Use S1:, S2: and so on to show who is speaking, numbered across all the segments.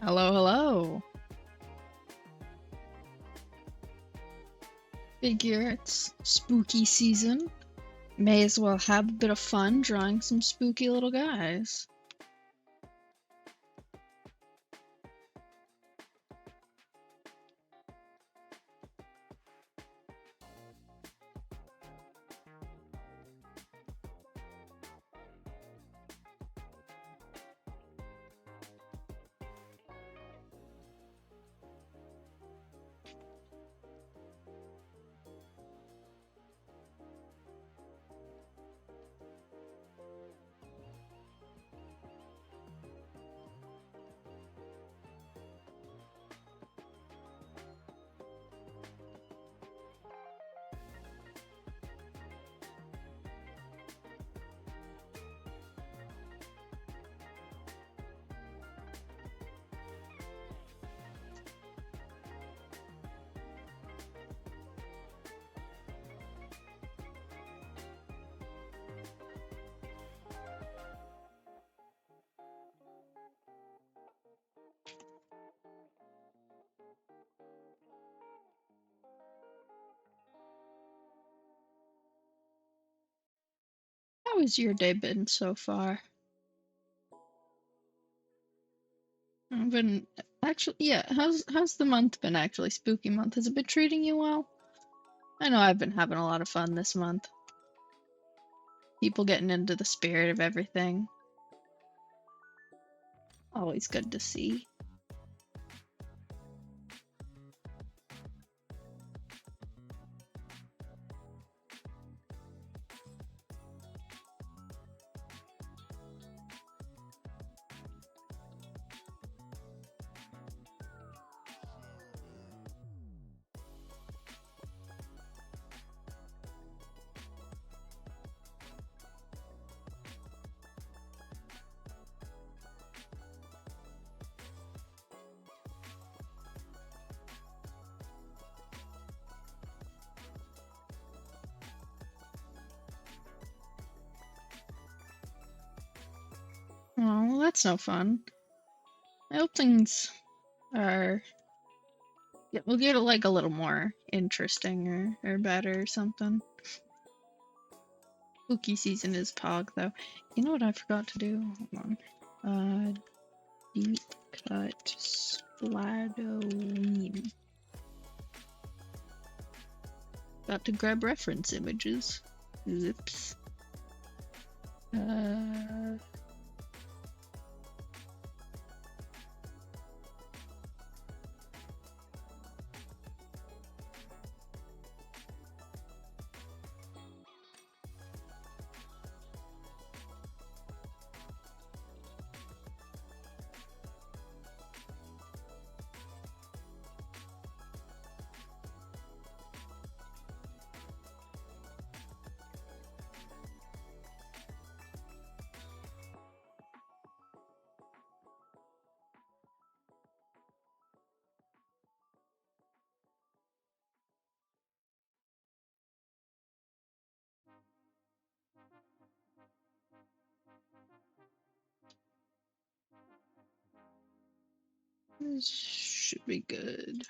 S1: Hello, hello. Figure it's spooky season. May as well have a bit of fun drawing some spooky little guys. How has your day been so far? I've been actually, yeah. How's the month been actually? Spooky month. Has it been treating you well? I know I've been having a lot of fun this month. People getting into the spirit of everything. Always good to see. Oh, well, that's no fun. I hope things are we'll get it like a little more interesting or better or something. Spooky season is Pog though. You know what I forgot to do? Hold on. Deep Cut Splatoween. Got to grab reference images. Zips. This should be good.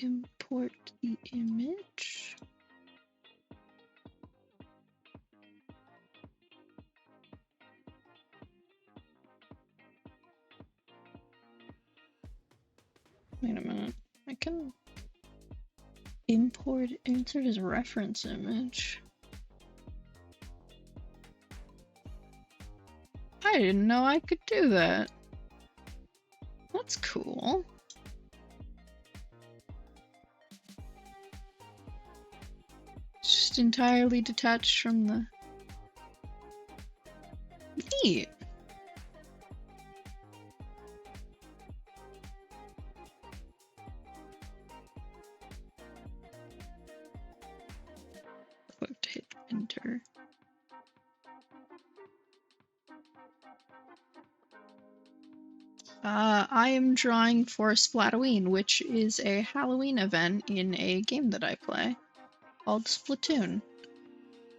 S1: Import the image. Wait a minute. I can insert as a reference image. I didn't know I could do that. That's cool. It's just entirely detached from the... Neat. Click to hit enter. I am drawing for Splatoween, which is a Halloween event in a game that I play called Splatoon.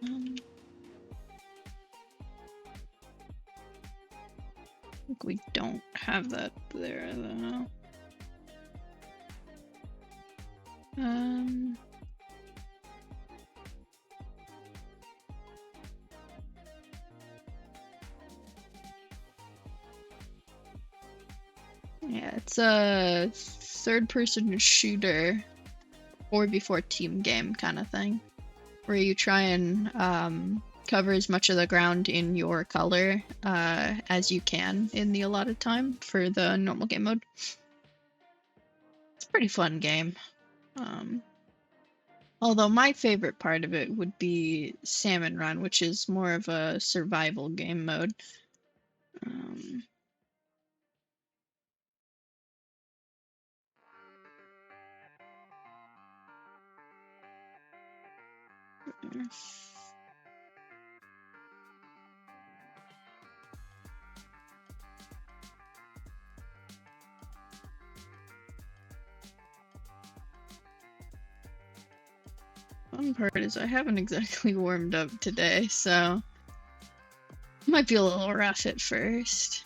S1: I think we don't have that there though. Yeah, it's a third-person shooter 4v4 team game kind of thing, where you try and cover as much of the ground in your color as you can in the allotted time for the normal game mode. It's a pretty fun game. Although my favorite part of it would be Salmon Run, which is more of a survival game mode. Fun part is I haven't exactly warmed up today, so it might be a little rough at first.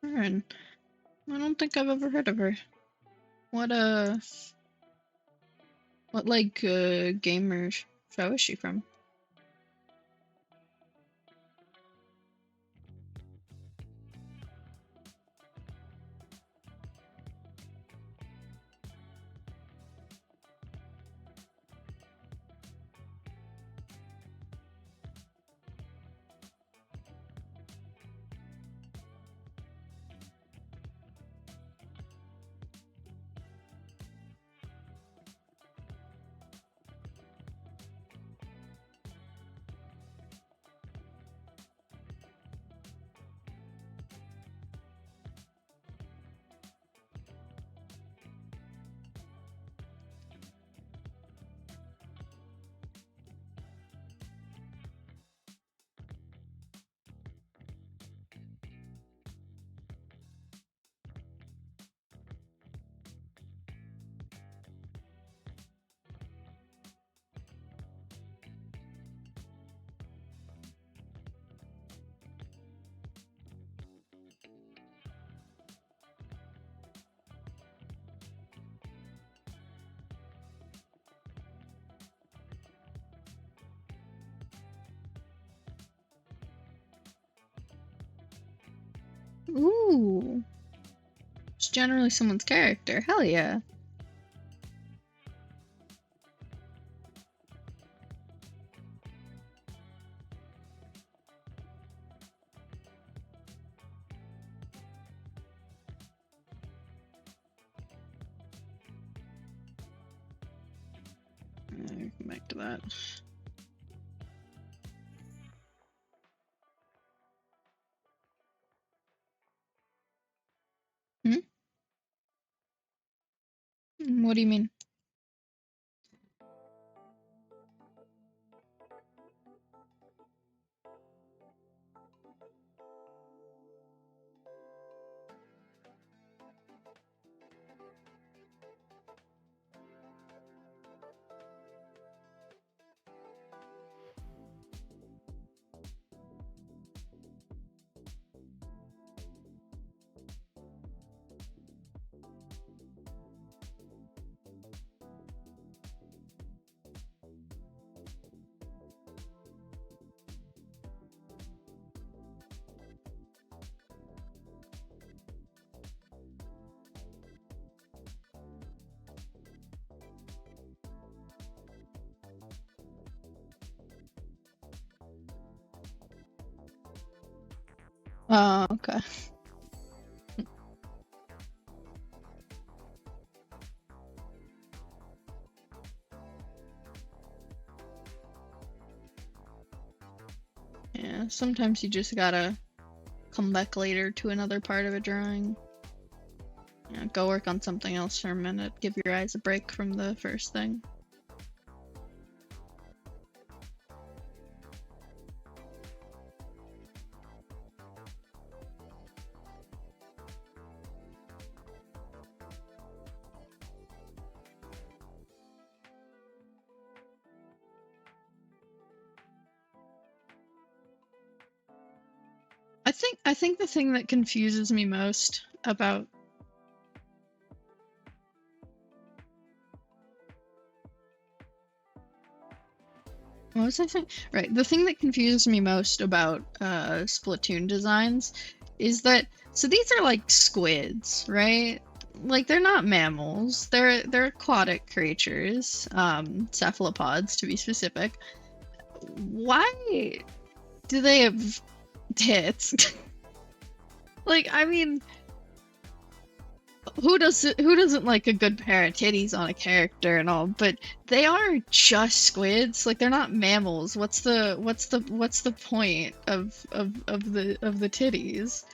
S1: Aaron. I don't think I've ever heard of her. What gamer show is she from? Ooh. It's generally someone's character. Hell yeah. Come back to that. What do you mean? Oh, okay. Yeah, sometimes you just gotta come back later to another part of a drawing. Yeah, go work on something else for a minute. Give your eyes a break from the first thing. I think the thing that confuses me most about what was I saying? Right, the thing that confuses me most about Splatoon designs is that so these are like squids, right? Like they're not mammals. They're aquatic creatures, cephalopods to be specific. Why do they have tits? Like, I mean, who doesn't like a good pair of titties on a character and all, but they are just squids. Like they're not mammals. What's the point of the titties?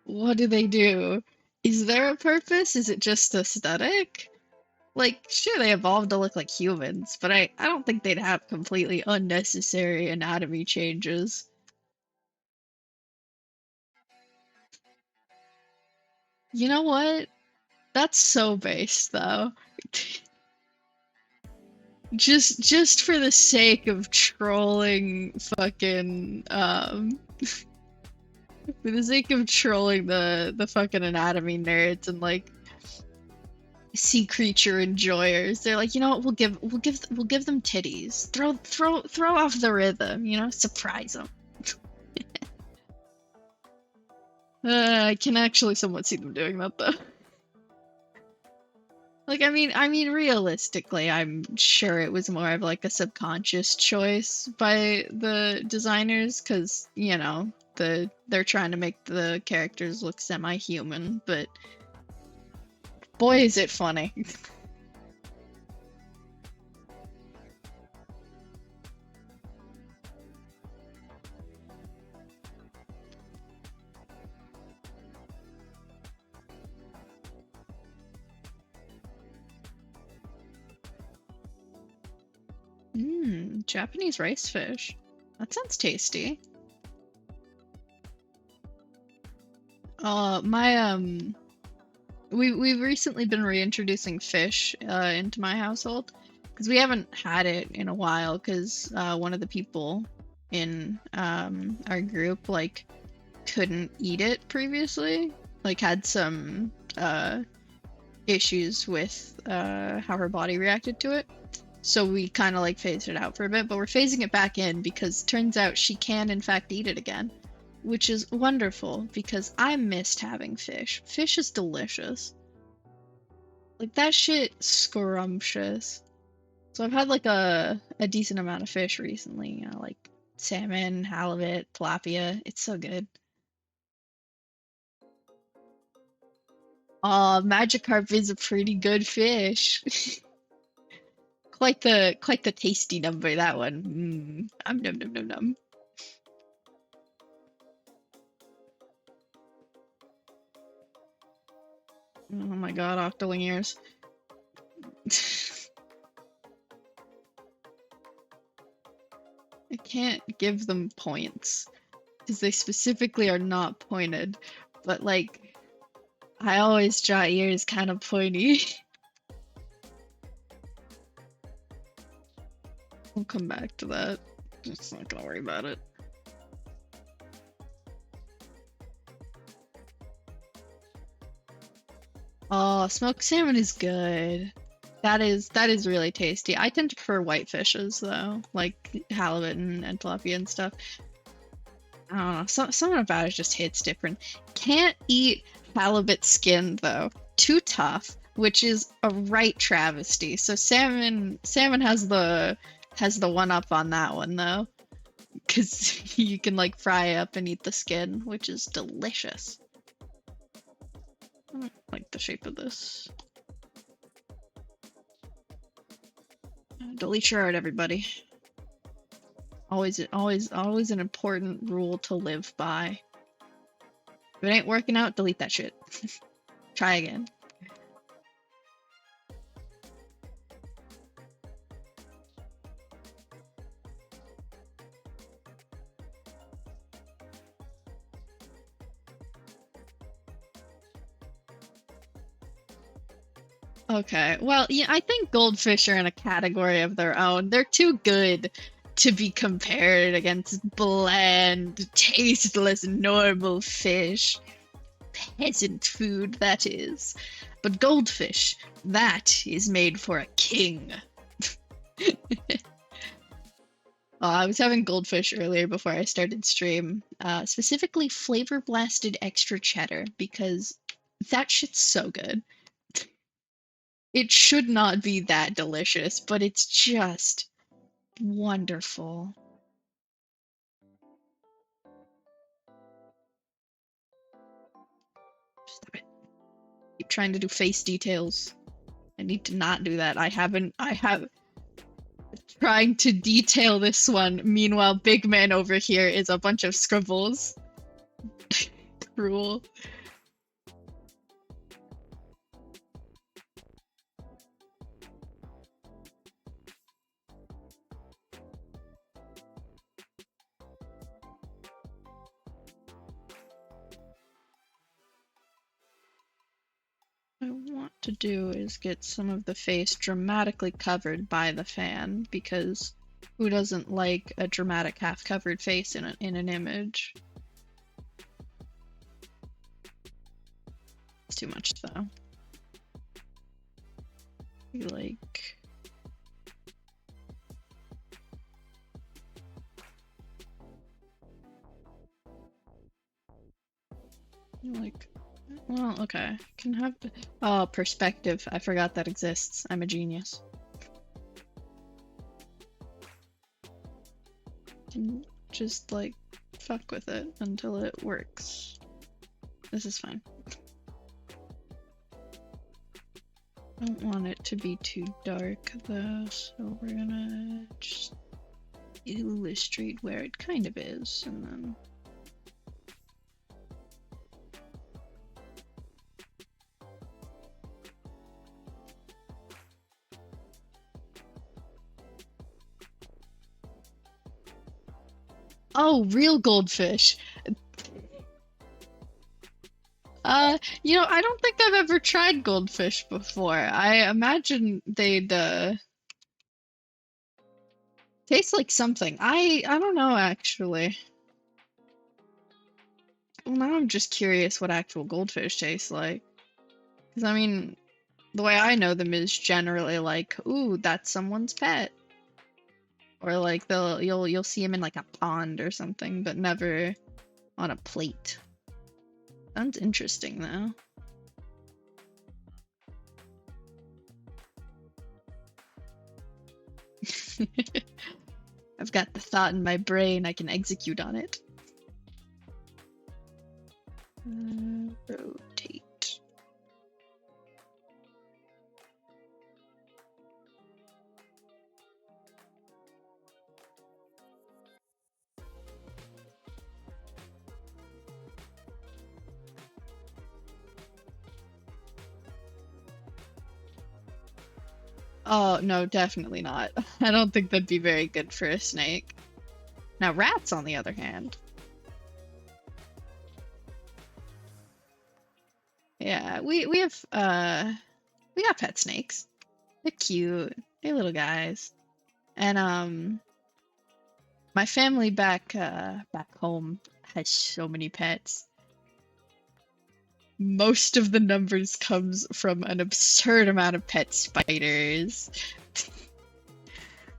S1: What do they do? Is there a purpose? Is it just aesthetic? Like, sure, they evolved to look like humans, but I don't think they'd have completely unnecessary anatomy changes. You know what? That's so base, though. Just for the sake of trolling fucking For the sake of trolling the fucking anatomy nerds and like sea creature enjoyers, they're like, you know what, we'll give them titties. Throw off the rhythm, you know, surprise them. I can actually somewhat see them doing that though. Like, I mean, realistically, I'm sure it was more of like a subconscious choice by the designers, because you know they're trying to make the characters look semi-human, but boy, is it funny. Mmm, Japanese rice fish. That sounds tasty. My we've recently been reintroducing fish into my household because we haven't had it in a while because one of the people in our group like couldn't eat it previously, like had some issues with how her body reacted to it. So we kind of like phased it out for a bit, but we're phasing it back in because turns out she can in fact eat it again, which is wonderful because I missed having fish. Fish is delicious. Like that shit scrumptious. So I've had like a decent amount of fish recently, you know, like salmon, halibut, tilapia. It's so good. Magikarp is a pretty good fish. Quite the tasty number, that one. Num num num num. Oh my god, octoling ears. I can't give them points because they specifically are not pointed, but like I always draw ears kind of pointy. We'll come back to that. Just not gonna worry about it. Oh, smoked salmon is good. That is really tasty. I tend to prefer white fishes though, like halibut and tilapia and stuff. I don't know. Something about it just hits different. Can't eat halibut skin though. Too tough, which is a right travesty. So salmon has the one up on that one though, because you can like fry up and eat the skin, which is delicious. I don't like the shape of this. Delete your art, everybody. Always an important rule to live by. If it ain't working out, delete that shit. Try again. Okay, well, yeah, I think goldfish are in a category of their own. They're too good to be compared against bland, tasteless, normal fish. Peasant food, that is. But goldfish, that is made for a king. I was having goldfish earlier before I started stream, specifically flavor blasted extra cheddar, because that shit's so good. It should not be that delicious, but it's just wonderful. Stop it. Keep trying to do face details. I need to not do that. I have trying to detail this one. Meanwhile, big man over here is a bunch of scribbles. Cruel. What I want to do is get some of the face dramatically covered by the fan, because who doesn't like a dramatic half-covered face in an image? It's too much though. Like, well, okay. Can have oh, perspective. I forgot that exists. I'm a genius. Can just like fuck with it until it works. This is fine. I don't want it to be too dark though, so we're gonna just illustrate where it kind of is, and then oh, real goldfish. You know, I don't think I've ever tried goldfish before. I imagine they'd taste like something. I don't know actually. Well, now I'm just curious what actual goldfish tastes like. Because I mean, the way I know them is generally like, ooh, that's someone's pet. Or like you'll see them in like a pond or something, but never on a plate. Sounds interesting though. I've got the thought in my brain, I can execute on it. Rotate. Oh, no, definitely not. I don't think that'd be very good for a snake. Now, rats, on the other hand. Yeah, we got pet snakes. They're cute. They're little guys. And my family back home has so many pets. Most of the numbers comes from an absurd amount of pet spiders.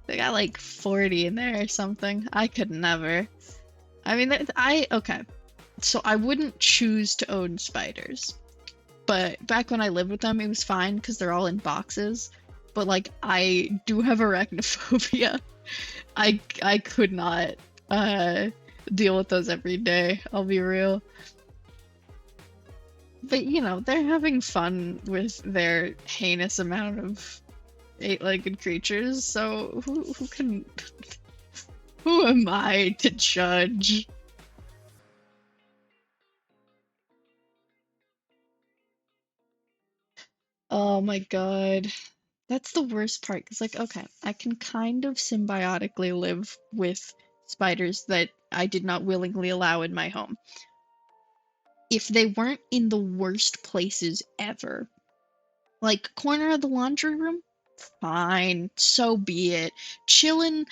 S1: They got like 40 in there or something. I could never. I mean, okay. So I wouldn't choose to own spiders. But back when I lived with them, it was fine because they're all in boxes. But like, I do have arachnophobia. I could not deal with those every day. I'll be real. But you know, they're having fun with their heinous amount of eight-legged creatures. So who can? Who am I to judge? Oh my god. That's the worst part, because, like, okay, I can kind of symbiotically live with spiders that I did not willingly allow in my home. If they weren't in the worst places ever, like, corner of the laundry room, fine, so be it. Chilling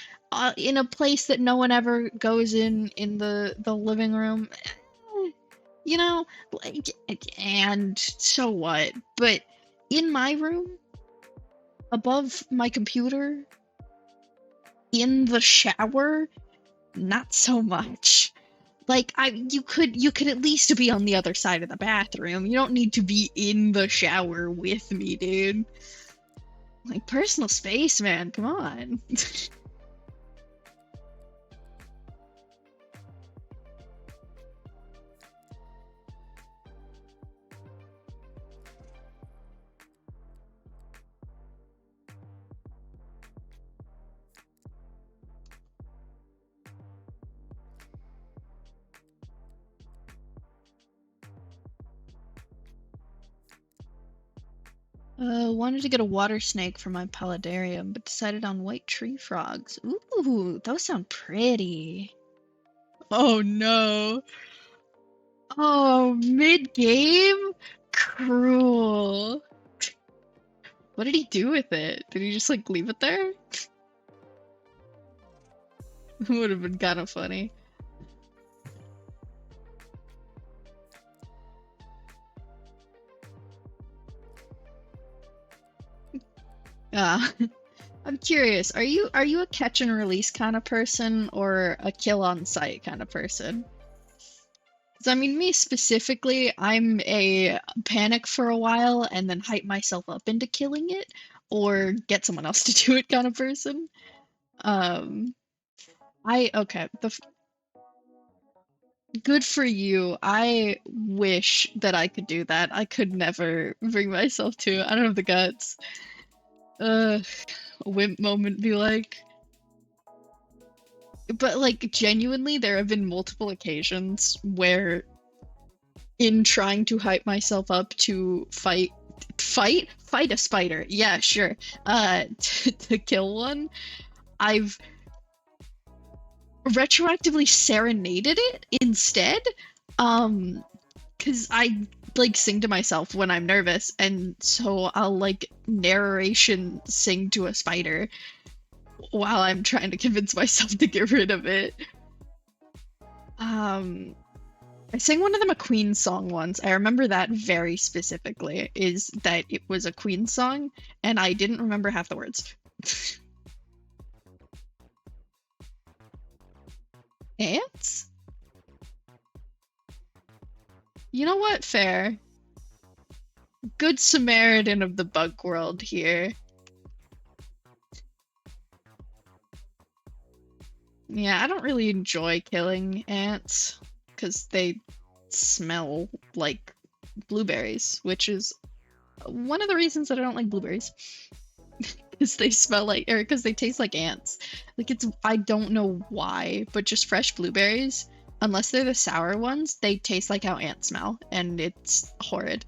S1: in a place that no one ever goes in the living room, you know, like, and so what? But in my room, above my computer, in the shower, not so much. Like, you could at least be on the other side of the bathroom. You don't need to be in the shower with me, dude. Like, personal space, man, come on. Wanted to get a water snake for my paludarium, but decided on white tree frogs. Ooh, those sound pretty. Oh no. Oh, mid-game? Cruel. What did he do with it? Did he just like leave it there? Would have been kind of funny. Uh, I'm curious, are you a catch and release kind of person or a kill on sight kind of person? 'Cause I mean, me specifically, I'm a panic for a while and then hype myself up into killing it, or get someone else to do it kind of person. Um, okay, good for you. I wish that I could do that. I could never bring myself to it. I don't have the guts. A wimp moment be like. But like genuinely, there have been multiple occasions where in trying to hype myself up to fight a spider. Yeah, sure. To kill one, I've retroactively serenaded it instead. Um, because I like sing to myself when I'm nervous, and so I'll like narration sing to a spider while I'm trying to convince myself to get rid of it. Um, I sang one of them a Queen song once. I remember that very specifically, is that it was a Queen song, and I didn't remember half the words. Ants? You know what? Fair. Good Samaritan of the bug world here. Yeah, I don't really enjoy killing ants, because they smell like blueberries, which is one of the reasons that I don't like blueberries. Because they smell like, or because they taste like ants. Like I don't know why, but just fresh blueberries, unless they're the sour ones, they taste like how ants smell, and it's horrid.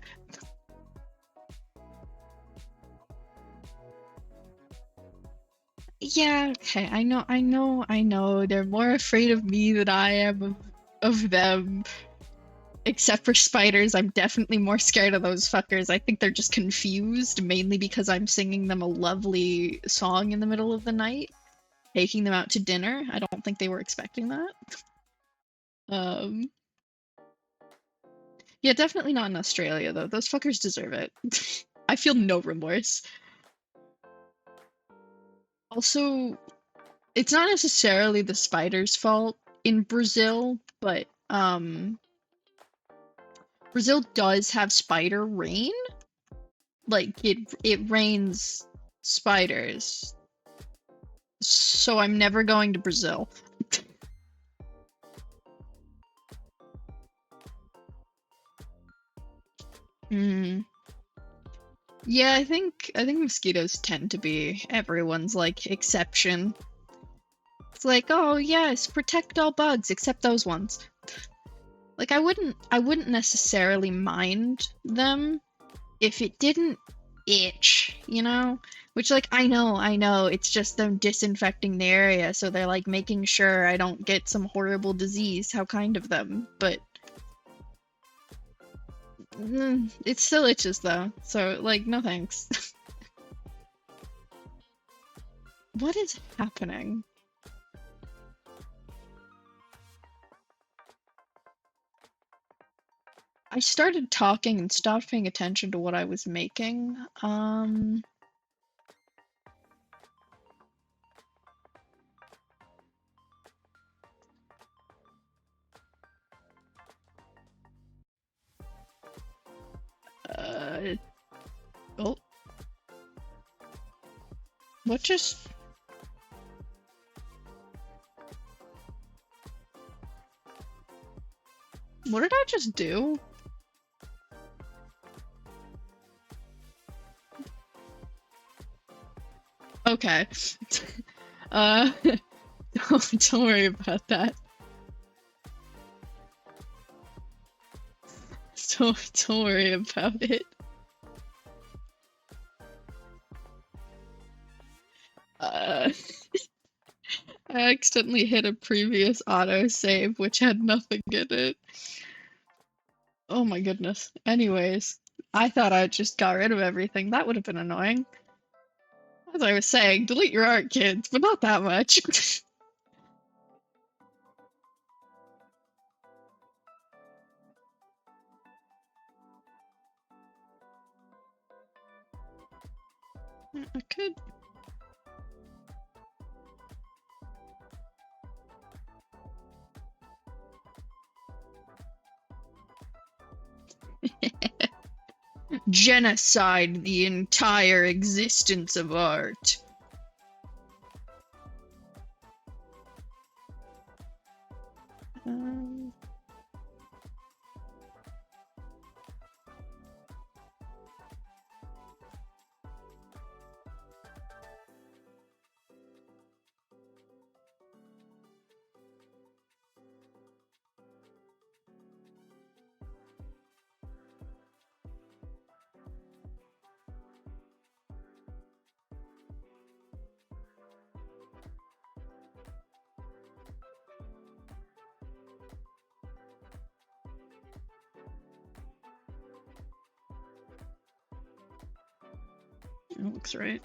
S1: Yeah, okay, I know. They're more afraid of me than I am of them. Except for spiders, I'm definitely more scared of those fuckers. I think they're just confused, mainly because I'm singing them a lovely song in the middle of the night, taking them out to dinner. I don't think they were expecting that. Um, yeah, definitely not in Australia though. Those fuckers deserve it. I feel no remorse. Also, it's not necessarily the spiders' fault in Brazil, but Brazil does have spider rain. Like it rains spiders. So I'm never going to Brazil. Mm. Yeah, I think mosquitoes tend to be everyone's like exception. It's like, oh yes, protect all bugs except those ones. Like I wouldn't necessarily mind them if it didn't itch, you know? Which like I know, it's just them disinfecting the area, so they're like making sure I don't get some horrible disease. How kind of them. But it still itches though. So like no thanks. What is happening? I started talking and stopped paying attention to what I was making. Uh, oh, what just? What did I just do? Okay. Uh, don't worry about that. Don't worry about it. Uh, I accidentally hit a previous autosave, which had nothing in it. Oh my goodness. Anyways, I thought I just got rid of everything. That would have been annoying. As I was saying, delete your art, kids, but not that much. I could. Genocide the entire existence of art. Um, that looks right.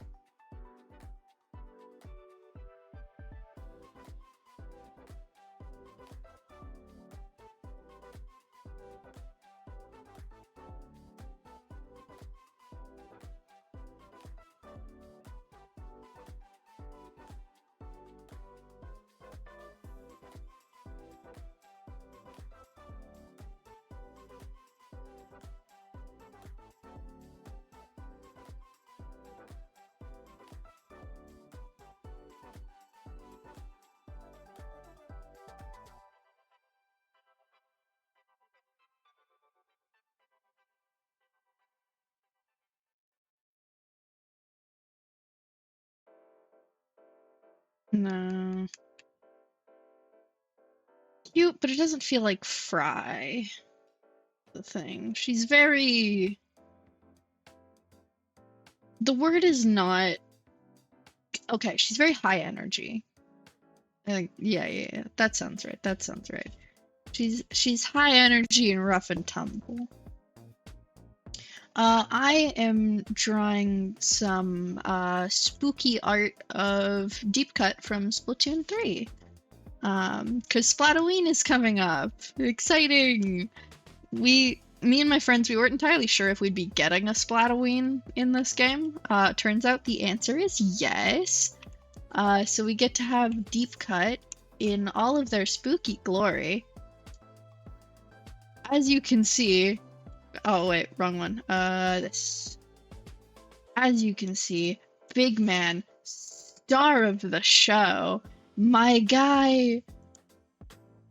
S1: No. Cute, but it doesn't feel like Fry. The thing. She's very. The word is not. Okay, she's very high energy. Yeah. That sounds right. That sounds right. She's high energy and rough and tumble. I am drawing some spooky art of Deep Cut from Splatowen 3. Because Splatoween is coming up. Exciting! Me and my friends, we weren't entirely sure if we'd be getting a Splatoween in this game. Turns out the answer is yes. So we get to have Deep Cut in all of their spooky glory. As you can see, oh wait, wrong one. This. As you can see, big man, star of the show. My guy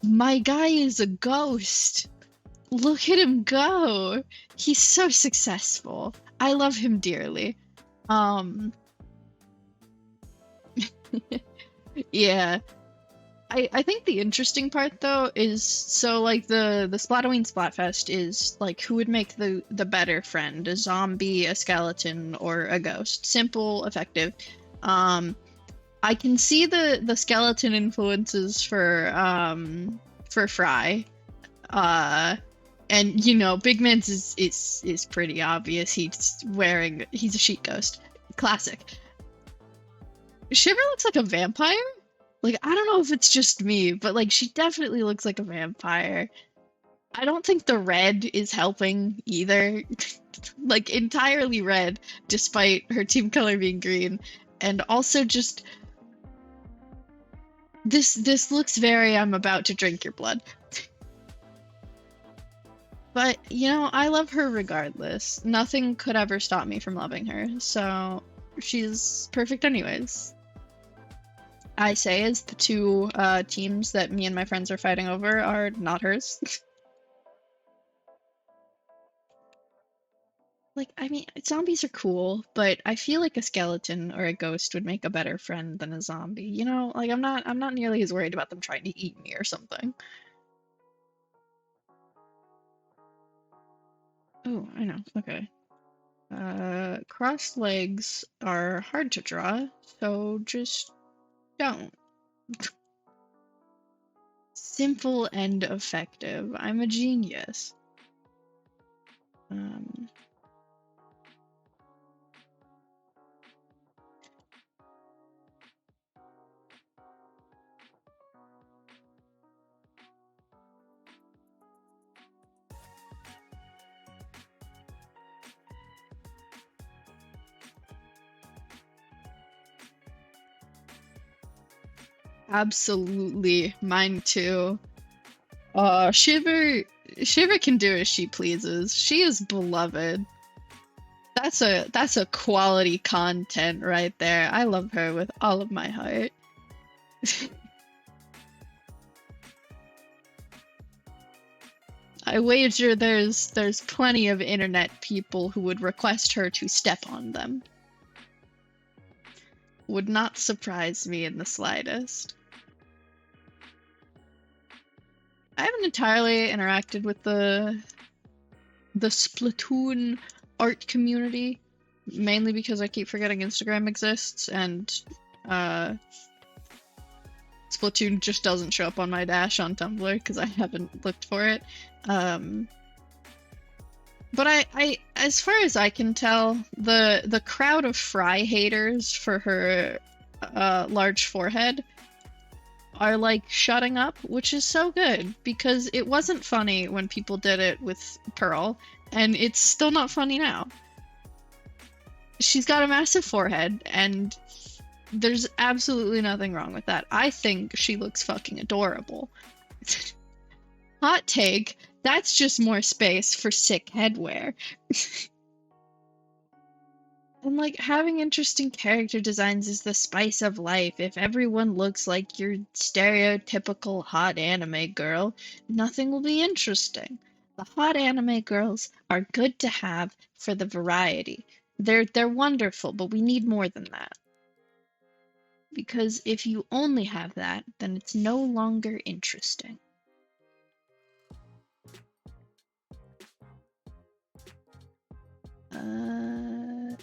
S1: is a ghost. Look at him go. He's so successful. I love him dearly. Yeah. I think the interesting part though is so like the Splatoween Splatfest is like who would make the better friend, a zombie, a skeleton, or a ghost. Simple, effective. I can see the skeleton influences for Fry. And you know, Big Man's is pretty obvious. He's a sheet ghost. Classic. Shiver looks like a vampire? Like, I don't know if it's just me, but like she definitely looks like a vampire. I don't think the red is helping either. Like entirely red, despite her team color being green. And also just this looks very I'm about to drink your blood. But, you know, I love her regardless. Nothing could ever stop me from loving her, so she's perfect anyways. I say as the two teams that me and my friends are fighting over are not hers. Like, I mean, zombies are cool, but I feel like a skeleton or a ghost would make a better friend than a zombie. You know, like I'm not nearly as worried about them trying to eat me or something. Oh, I know. Okay. Crossed legs are hard to draw, so just don't. Simple and effective. I'm a genius. Um, Absolutely, mine too. Shiver can do as she pleases. She is beloved. That's a quality content right there. I love her with all of my heart. I wager there's plenty of internet people who would request her to step on them. Would not surprise me in the slightest. I haven't entirely interacted with the Splatoon art community, mainly because I keep forgetting Instagram exists, and Splatoon just doesn't show up on my dash on Tumblr because I haven't looked for it. But I, as far as I can tell, the crowd of Fry haters for her large forehead are like shutting up, which is so good because it wasn't funny when people did it with Pearl, and it's still not funny now. She's got a massive forehead, and there's absolutely nothing wrong with that. I think she looks fucking adorable. Hot take, that's just more space for sick headwear. And like having interesting character designs is the spice of life. If everyone looks like your stereotypical hot anime girl, nothing will be interesting. The hot anime girls are good to have for the variety. They're wonderful, but we need more than that. Because if you only have that, then it's no longer interesting.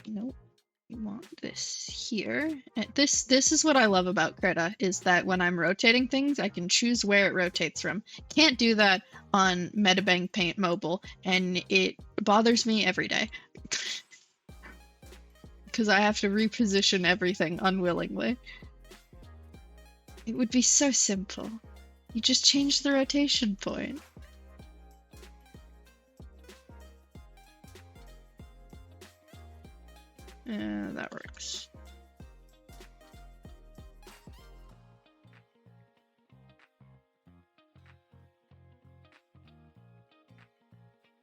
S1: Nope. We want this here. This is what I love about Krita, is that when I'm rotating things, I can choose where it rotates from. Can't do that on Metabang Paint Mobile, and it bothers me every day. Because I have to reposition everything unwillingly. It would be so simple. You just change the rotation point. That works.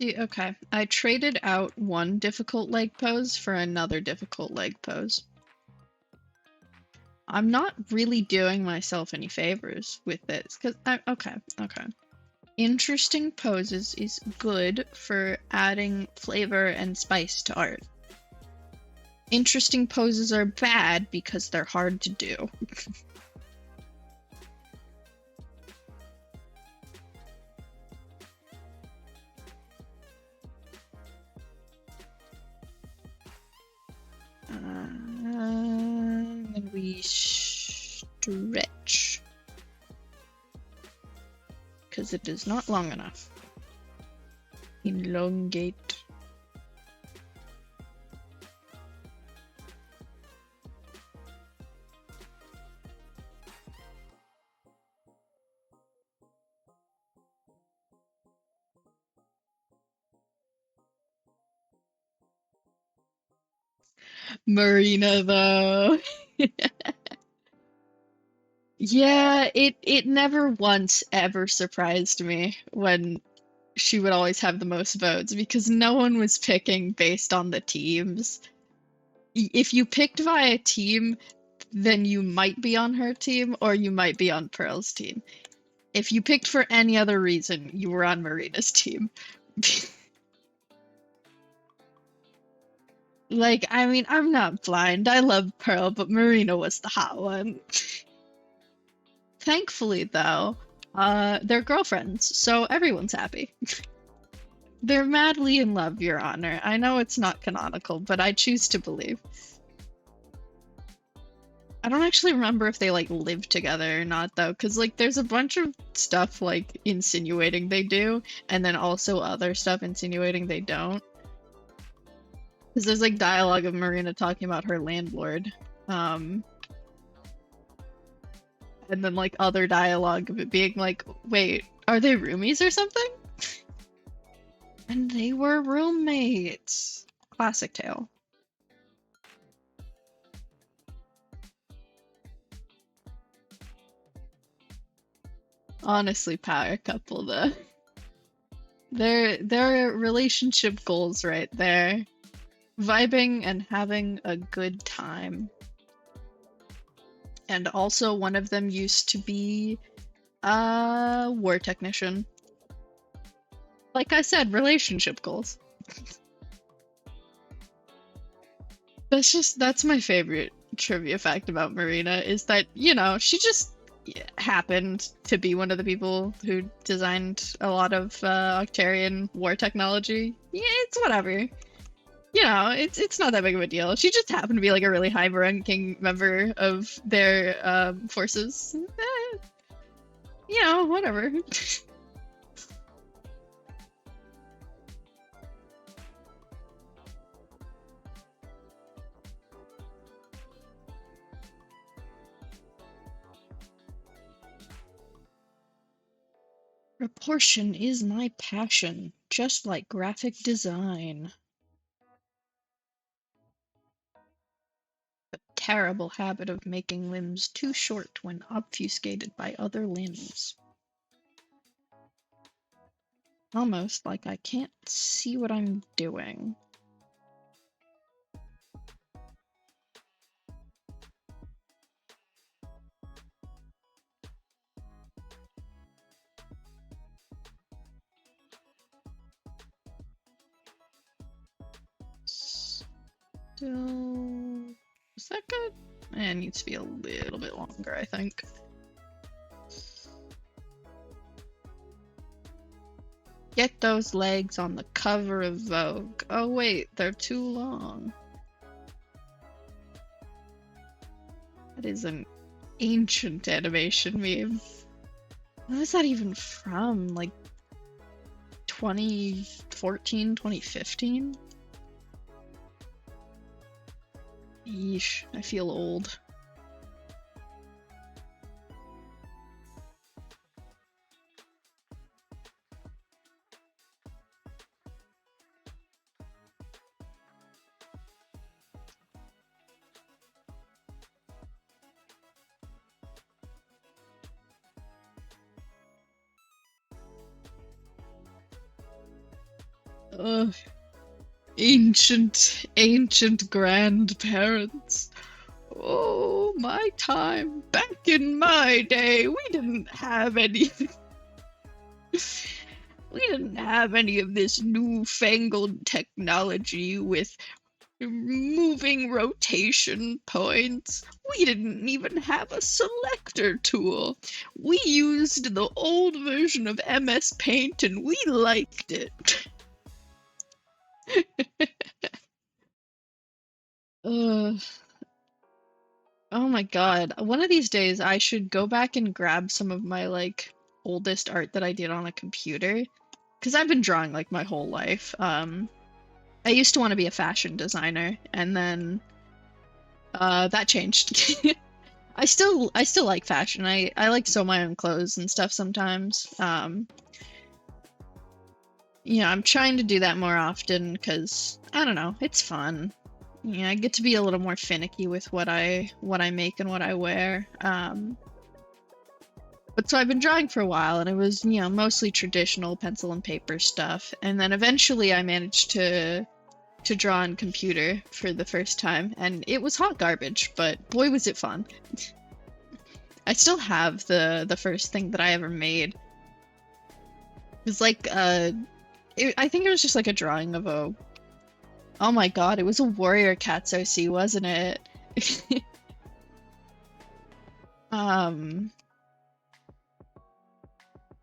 S1: Yeah, okay, I traded out one difficult leg pose for another difficult leg pose. I'm not really doing myself any favors with this, because okay. Interesting poses is good for adding flavor and spice to art. Interesting poses are bad because they're hard to do. Then we stretch. Because it is not long enough. Elongate. Marina, though. Yeah, it never once ever surprised me when she would always have the most votes because no one was picking based on the teams. If you picked via team, then you might be on her team or you might be on Pearl's team. If you picked for any other reason, you were on Marina's team. Like, I mean, I'm not blind. I love Pearl, but Marina was the hot one. Thankfully, though, they're girlfriends, so everyone's happy. They're madly in love, Your Honor. I know it's not canonical, but I choose to believe. I don't actually remember if they, like, live together or not, though, because, like, there's a bunch of stuff, like, insinuating they do, and then also other stuff insinuating they don't. Because there's, like, dialogue of Marina talking about her landlord. And then, like, other dialogue of it being like, wait, are they roomies or something? And they were roommates. Classic tale. Honestly, power couple though. Their relationship goals right there. Vibing and having a good time. And also one of them used to be a war technician. Like I said, relationship goals. That's my favorite trivia fact about Marina is that, you know, she just happened to be one of the people who designed a lot of Octarian war technology. Yeah, it's whatever. You know, it's not that big of a deal. She just happened to be like a really high-ranking member of their forces. You know, whatever. Proportion is my passion, just like graphic design. Terrible habit of making limbs too short when obfuscated by other limbs. Almost like I can't see what I'm doing. Still... Is that good? It needs to be a little bit longer, I think. Get those legs on the cover of Vogue. Oh wait, they're too long. That is an ancient animation meme. When was that even from? Like 2014, 2015? Yeesh, I feel old. Ugh. Ancient grandparents. Oh, my time. Back in my day, we didn't have any. We didn't have any of this newfangled technology with moving rotation points. We didn't even have a selector tool. We used the old version of MS Paint and we liked it. Oh my god. One of these days I should go back and grab some of my like oldest art that I did on a computer. Because I've been drawing like my whole life. I used to want to be a fashion designer, and then that changed. I still like fashion. I like sew my own clothes and stuff sometimes. Yeah, I'm trying to do that more often because I don't know, it's fun. Yeah, I get to be a little more finicky with what I make and what I wear. But so I've been drawing for a while, and it was, you know, mostly traditional pencil and paper stuff. And then eventually I managed to draw on computer for the first time, and it was hot garbage, but boy was it fun. I still have the first thing that I ever made. It was like I think it was just like a drawing of a, oh my god, it was a warrior cat's OC, wasn't it?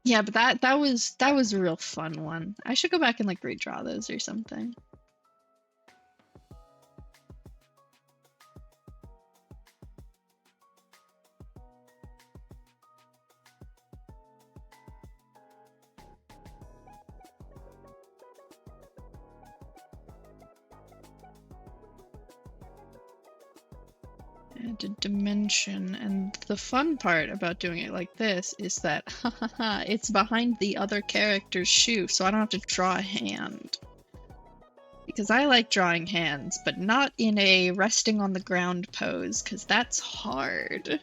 S1: Yeah, but that was a real fun one. I should go back and like redraw those or something. Add a dimension, and the fun part about doing it like this is that it's behind the other character's shoe, so I don't have to draw a hand. Because I like drawing hands, but not in a resting on the ground pose, because that's hard.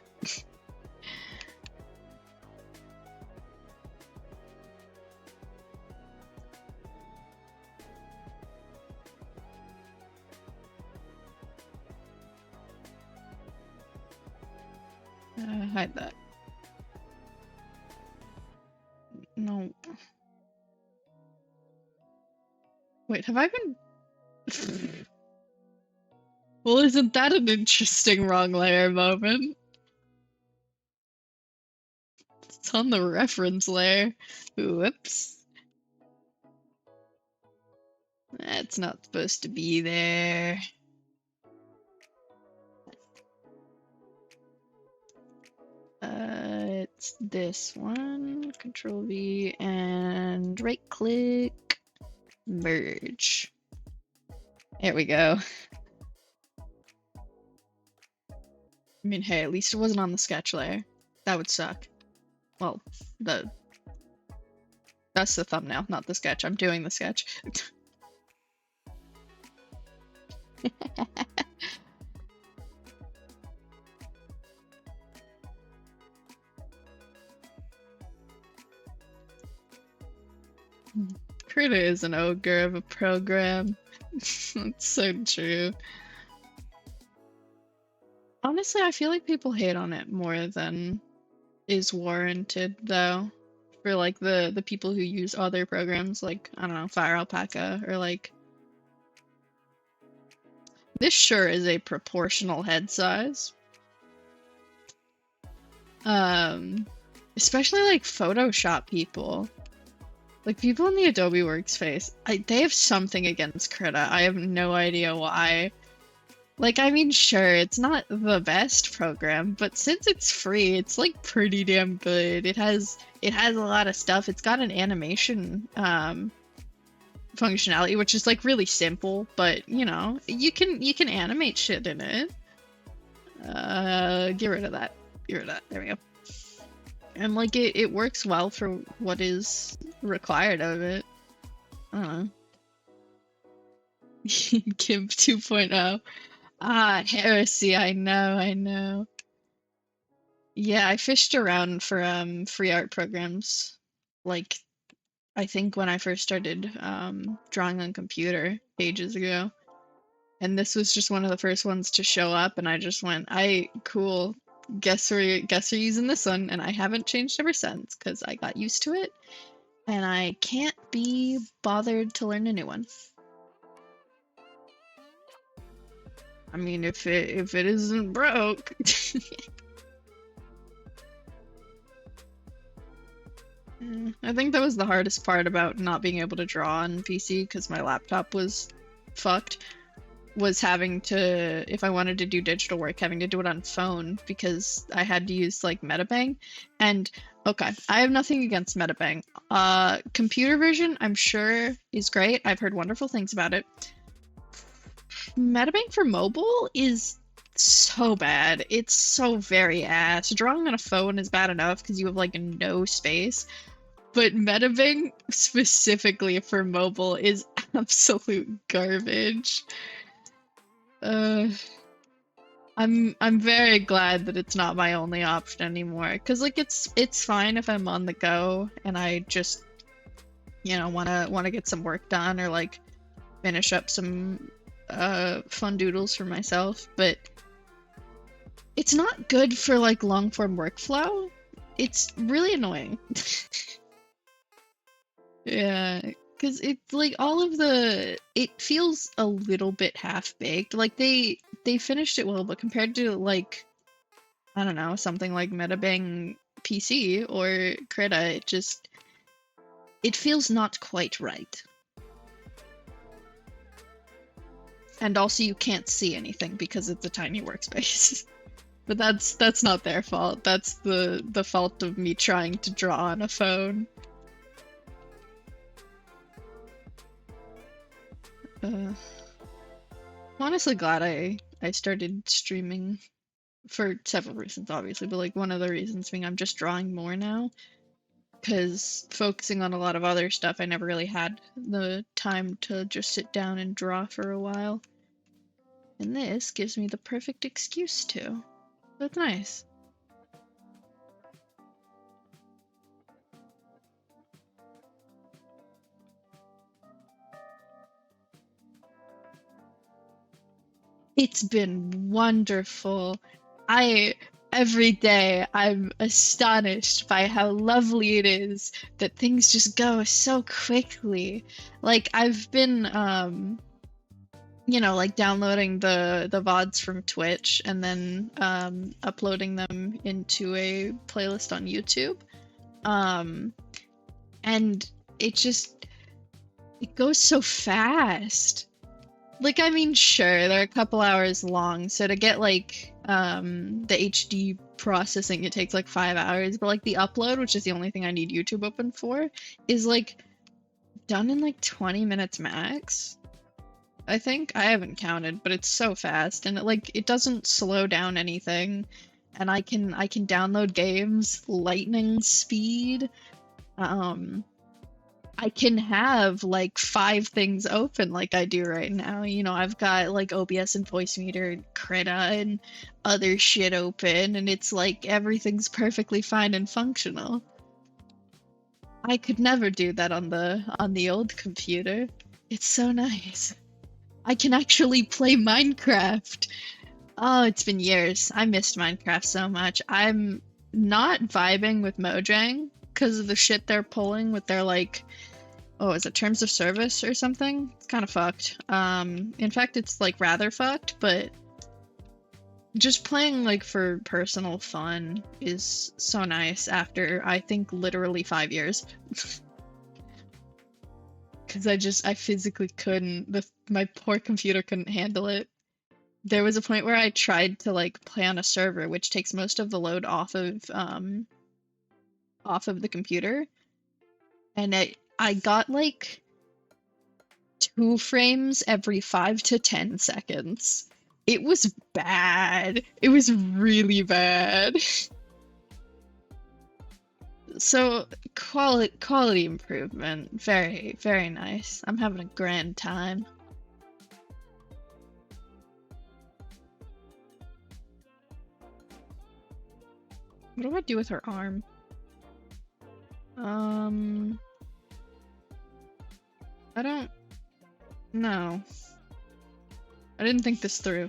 S1: Hide that. No. Wait, have I been... Well, isn't that an interesting wrong layer moment? It's on the reference layer. Whoops. That's not supposed to be there. It's this one. Control V and right click. Merge. There we go. I mean, hey, at least it wasn't on the sketch layer. That would suck. Well, that's the thumbnail, not the sketch. I'm doing the sketch. Krita is an ogre of a program. That's so true. Honestly, I feel like people hate on it more than is warranted, though. For like the people who use other programs, like, I don't know, Fire Alpaca, or like... This sure is a proportional head size. Especially like Photoshop people. Like people in the Adobe Workspace, they have something against Krita. I have no idea why. Like, I mean, sure, it's not the best program, but since it's free, it's like pretty damn good. It has a lot of stuff. It's got an animation functionality, which is like really simple, but you know, you can animate shit in it. Get rid of that. Get rid of that. There we go. And like it works well for what is required of it. I don't know. GIMP 2.0. Ah, heresy, I know. Yeah, I fished around for free art programs. Like, I think when I first started drawing on computer ages ago. And this was just one of the first ones to show up, and I just went, cool. Guess we're using this one, and I haven't changed ever since because I got used to it, and I can't be bothered to learn a new one. I mean, if it isn't broke. I think that was the hardest part about not being able to draw on PC because my laptop was fucked. Was having to, if I wanted to do digital work, having to do it on phone because I had to use like Metabang. And okay, I have nothing against Metabang. Computer version, I'm sure is great. I've heard wonderful things about it. Metabang for mobile is so bad. It's so very ass. Drawing on a phone is bad enough because you have like no space. But Metabang specifically for mobile is absolute garbage. I'm very glad that it's not my only option anymore, because like it's fine if I'm on the go and I just, you know, wanna get some work done or like finish up some fun doodles for myself, but it's not good for like long form workflow. It's really annoying. Yeah. Because it's like all of it feels a little bit half-baked. Like they finished it well, but compared to like, I don't know, something like Metabang PC or Krita, it feels not quite right. And also you can't see anything because it's a tiny workspace. But that's not their fault. That's the fault of me trying to draw on a phone. I'm honestly glad I started streaming for several reasons, obviously, but like one of the reasons being I'm just drawing more now, because focusing on a lot of other stuff, I never really had the time to just sit down and draw for a while. And this gives me the perfect excuse to. That's nice. It's been wonderful. I every day I'm astonished by how lovely it is that things just go so quickly. Like I've been you know, like downloading the VODs from Twitch and then uploading them into a playlist on YouTube. And it goes so fast. Like, I mean, sure, they're a couple hours long, so to get like the HD processing, it takes like 5 hours, but like the upload, which is the only thing I need YouTube open for, is like done in like 20 minutes max. I think I haven't counted, but it's so fast, and it doesn't slow down anything, and I can download games lightning speed. I can have like 5 things open like I do right now. You know, I've got like OBS and Voicemeeter and Krita and other shit open, and it's like everything's perfectly fine and functional. I could never do that on the old computer. It's so nice. I can actually play Minecraft. Oh, it's been years. I missed Minecraft so much. I'm not vibing with Mojang because of the shit they're pulling with their like, oh, is it terms of service or something? It's kind of fucked. In fact, it's like rather fucked, but just playing like for personal fun is so nice after I think literally 5 years. Because I physically couldn't. My poor computer couldn't handle it. There was a point where I tried to like play on a server, which takes most of the load off of the computer, and I got like 2 frames every 5 to 10 seconds. It was bad. It was really bad. So quality improvement, very, very nice. I'm having a grand time. What do I do with her arm? I don't know. I didn't think this through.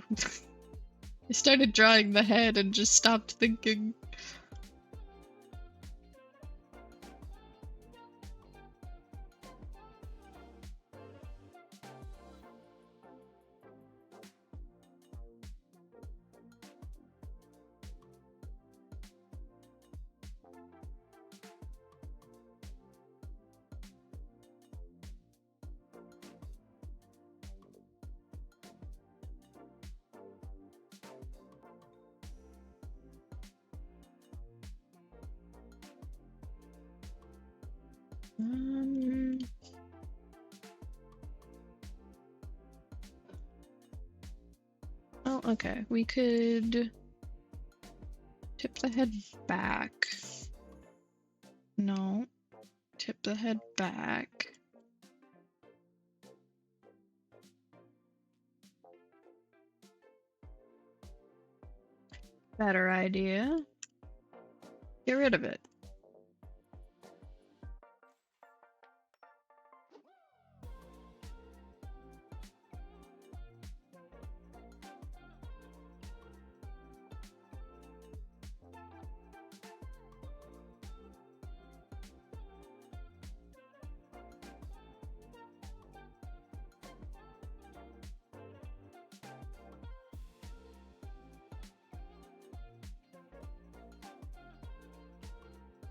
S1: I started drawing the head and just stopped thinking. Oh, okay. We could tip the head back. No. Tip the head back. Better idea. Get rid of it.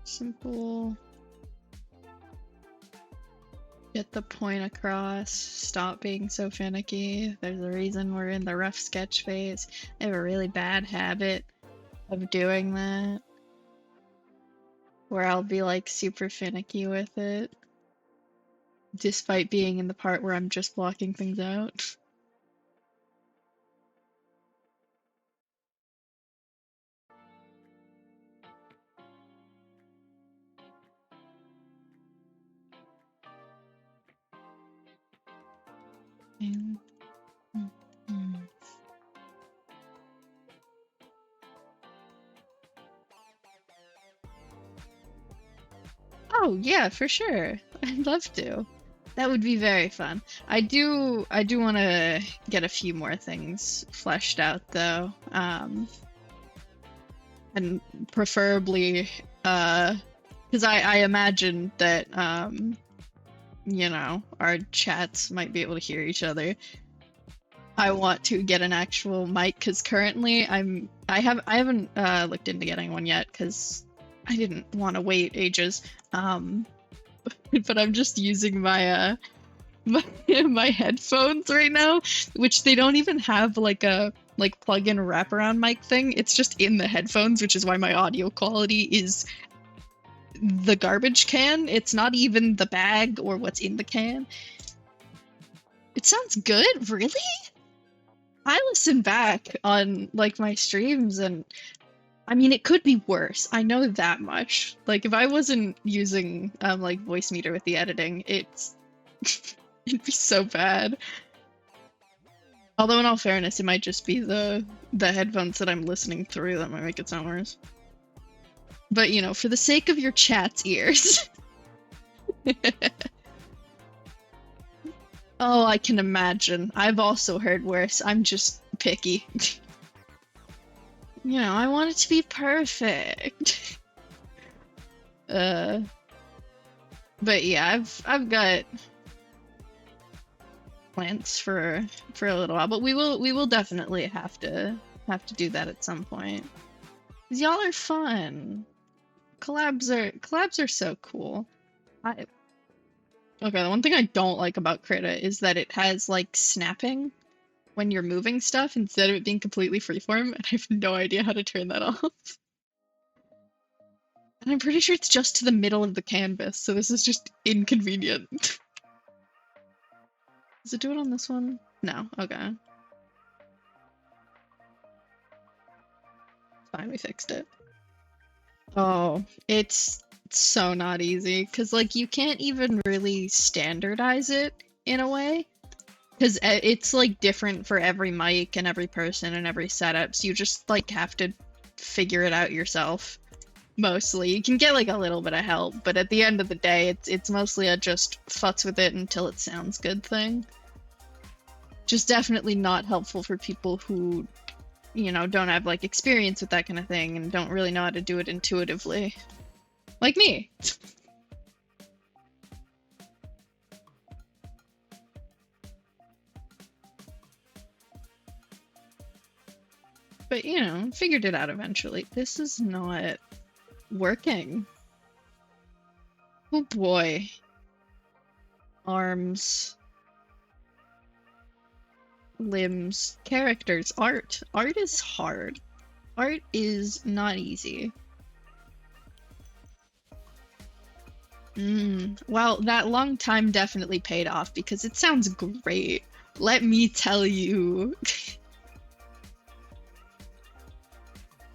S1: Simple. Get the point across. Stop being so finicky. There's a reason we're in the rough sketch phase. I have a really bad habit of doing that, where I'll be like super finicky with it, despite being in the part where I'm just blocking things out. Oh yeah, for sure. I'd love to. That would be very fun. I do want to get a few more things fleshed out though. and preferably, because I imagine that, you know, our chats might be able to hear each other. I want to get an actual mic because currently I haven't looked into getting one yet because I didn't want to wait ages. But I'm just using my my headphones right now, which they don't even have like a plug-in wraparound mic thing. It's just in the headphones, which is why my audio quality is the garbage can. It's not even the bag or what's in the can. It sounds good, really? I listen back on like my streams and I mean it could be worse. I know that much. Like if I wasn't using like voice meter with the editing, it's it'd be so bad. Although in all fairness, it might just be the headphones that I'm listening through that might make it sound worse. But you know, for the sake of your chat's ears. Oh, I can imagine. I've also heard worse. I'm just picky. You know, I want it to be perfect. But yeah, I've got plans for a little while, but we will definitely have to do that at some point. 'Cause y'all are fun. Collabs are so cool. Okay, the one thing I don't like about Krita is that it has like snapping when you're moving stuff instead of it being completely freeform, and I have no idea how to turn that off. And I'm pretty sure it's just to the middle of the canvas, so this is just inconvenient. Does it do it on this one? No, okay. Fine, we fixed it. Oh, it's so not easy, because like you can't even really standardize it in a way. Because it's like different for every mic and every person and every setup, so you just like have to figure it out yourself. Mostly. You can get like a little bit of help, but at the end of the day, it's mostly a just futz with it until it sounds good thing. Just definitely not helpful for people who, you know, don't have like experience with that kind of thing and don't really know how to do it intuitively. Like me. But, you know, figured it out eventually. This is not working. Oh boy. Arms. Limbs. Characters. Art. Art is hard. Art is not easy. Well, that long time definitely paid off because it sounds great. Let me tell you.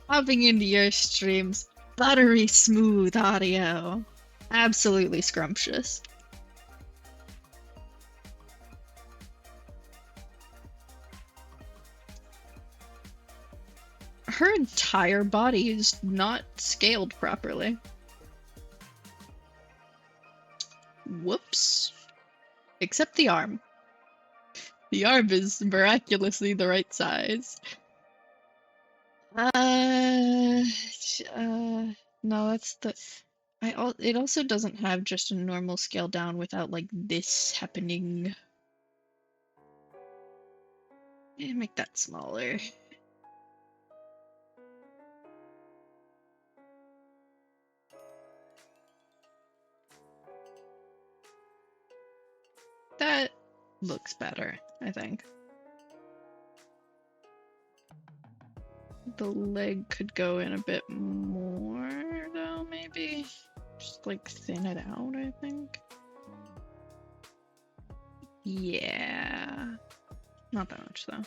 S1: Hopping into your streams, buttery smooth audio. Absolutely scrumptious. Her entire body is not scaled properly. Whoops. Except the arm. The arm is miraculously the right size. No, that's the... it also doesn't have just a normal scale down without, like, this happening. Yeah, make that smaller. That looks better, I think. The leg could go in a bit more, though, maybe? Just, like, thin it out, I think. Yeah. Not that much, though.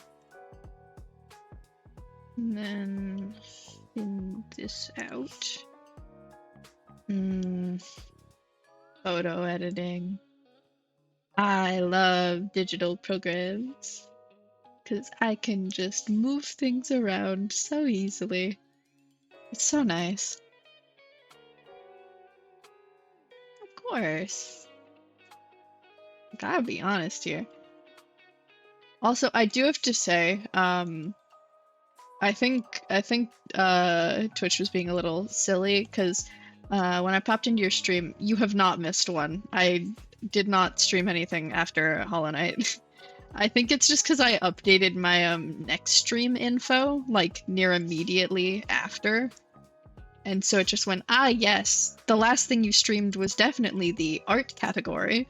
S1: And then thin this out. Photo editing. I love digital programs. Because I can just move things around so easily. It's so nice. Of course. Gotta be honest here. Also, I do have to say, I think Twitch was being a little silly because when I popped into your stream, you have not missed one. I did not stream anything after Hollow Knight. I think it's just because I updated my next stream info like near immediately after. And so it just went, ah, yes, the last thing you streamed was definitely the art category,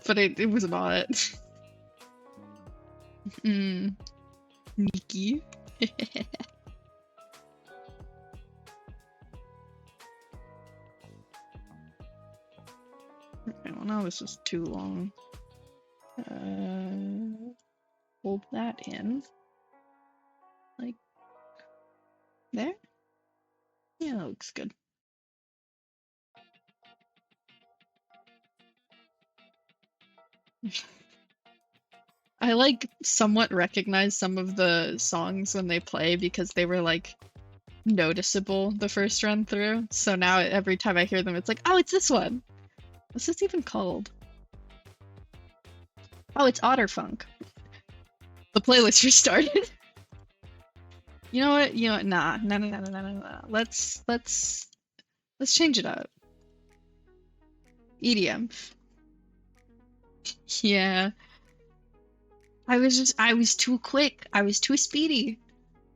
S1: but it was not. Sneaky. Okay, well, now this is too long. Hold that in. Like, there? Yeah, that looks good. I like somewhat recognize some of the songs when they play because they were like noticeable the first run through. So now every time I hear them, it's like, oh, it's this one. What's this even called? Oh, it's Otterfunk. The playlist restarted. You know what? Nah. Let's change it up. EDM. Yeah. I was too quick. I was too speedy.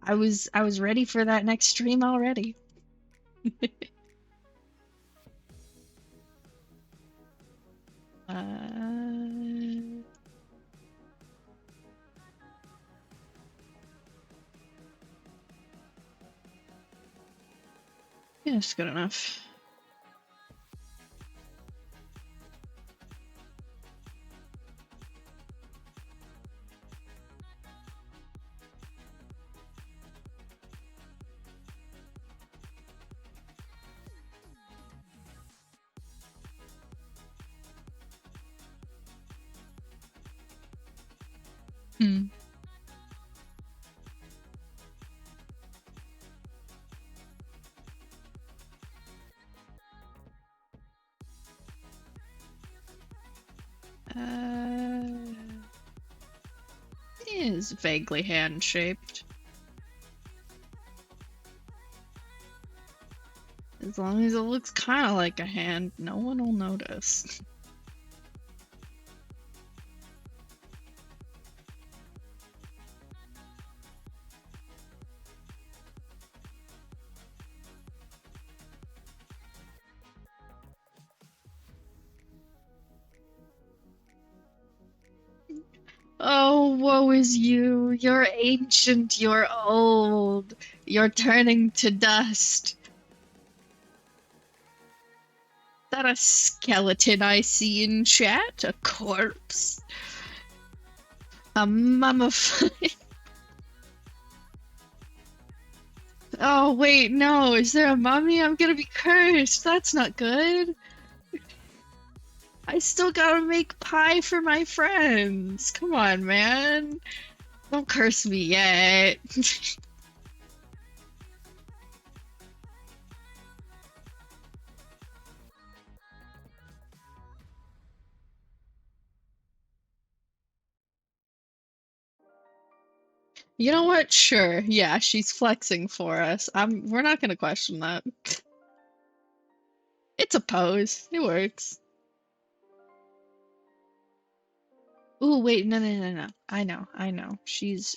S1: I was ready for that next stream already. Yeah, it's good enough. It is vaguely hand-shaped. As long as it looks kind of like a hand, no one will notice. Oh, woe is you! You're ancient, you're old, you're turning to dust. Is that a skeleton I see in chat? A corpse? A mummified? Oh, wait, no, is there a mummy? I'm gonna be cursed! That's not good! I still gotta make pie for my friends! Come on, man! Don't curse me yet! You know what? Sure. Yeah, she's flexing for us. We're not gonna question that. It's a pose. It works. Ooh, wait, no. I know. She's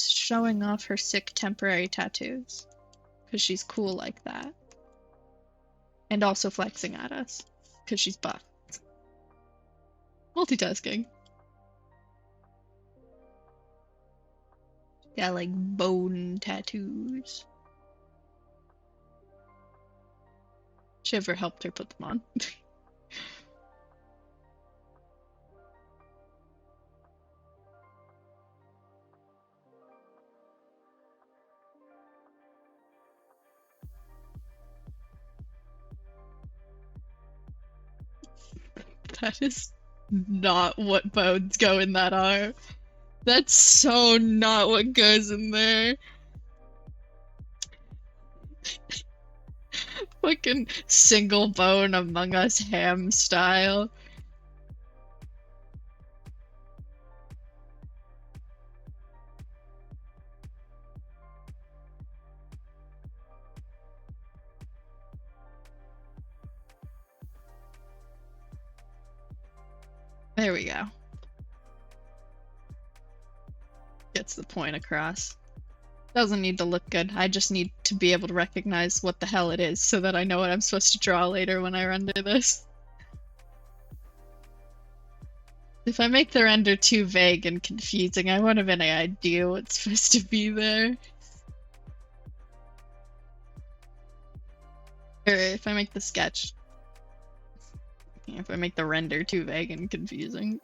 S1: showing off her sick temporary tattoos. Because she's cool like that. And also flexing at us. Because she's buff. Multitasking. Got like bone tattoos. Shiver helped her put them on. That is not what bones go in that arm. That's so not what goes in there. Fucking single bone Among Us ham style. There we go. Gets the point across. Doesn't need to look good. I just need to be able to recognize what the hell it is so that I know what I'm supposed to draw later when I render this. If I make the render too vague and confusing, I won't have any idea what's supposed to be there. Or if I make the sketch. If I make the render too vague and confusing.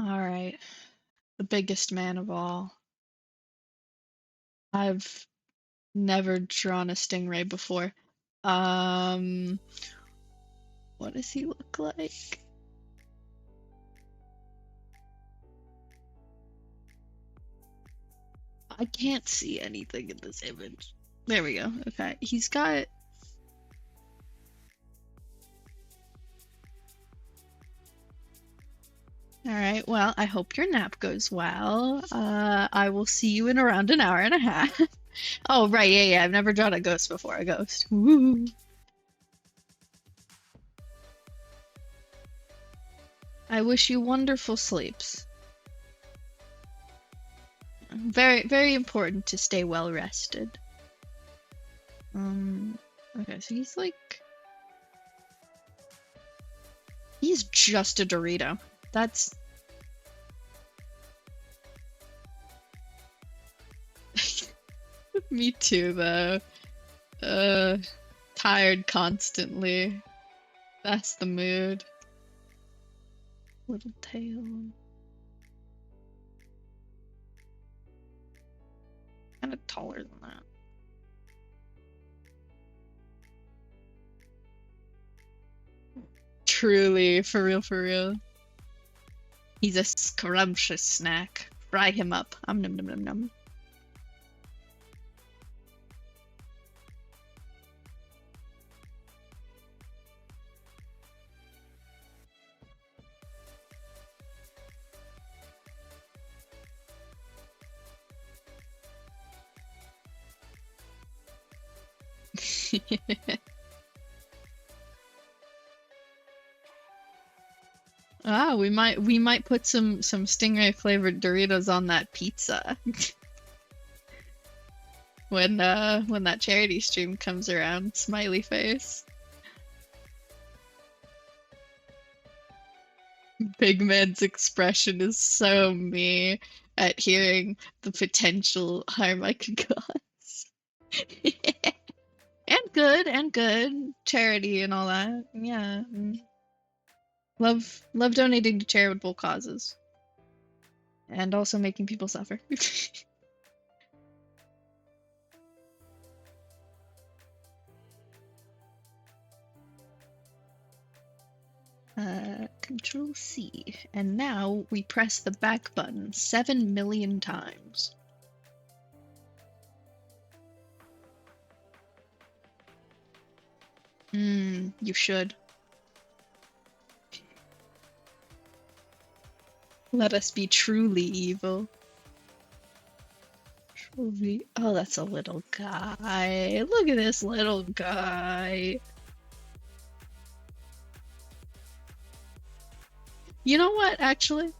S1: Alright. The biggest man of all. I've never drawn a stingray before. What does he look like? I can't see anything in this image. There we go. Okay, he's got... Alright, well, I hope your nap goes well. I will see you in around an hour and a half. Oh, right, yeah, I've never drawn a ghost before. A ghost. Woo! I wish you wonderful sleeps. Very, very important to stay well rested. Okay, so he's like... He's just a Dorito. That's... Me too, though. Tired constantly. That's the mood. Little tail. Kind of taller than that. Truly, for real, for real. He's a scrumptious snack. Fry him up. Num num num num. Ah, we might put some stingray flavored Doritos on that pizza. when that charity stream comes around, smiley face. Big Man's expression is so me at hearing the potential harm I could cause. And good charity and all that. Yeah. Love donating to charitable causes. And also making people suffer. Control C. And now we press the back button 7 million times. You should. Let us be truly evil. Truly. Oh, that's a little guy. Look at this little guy. You know what, actually?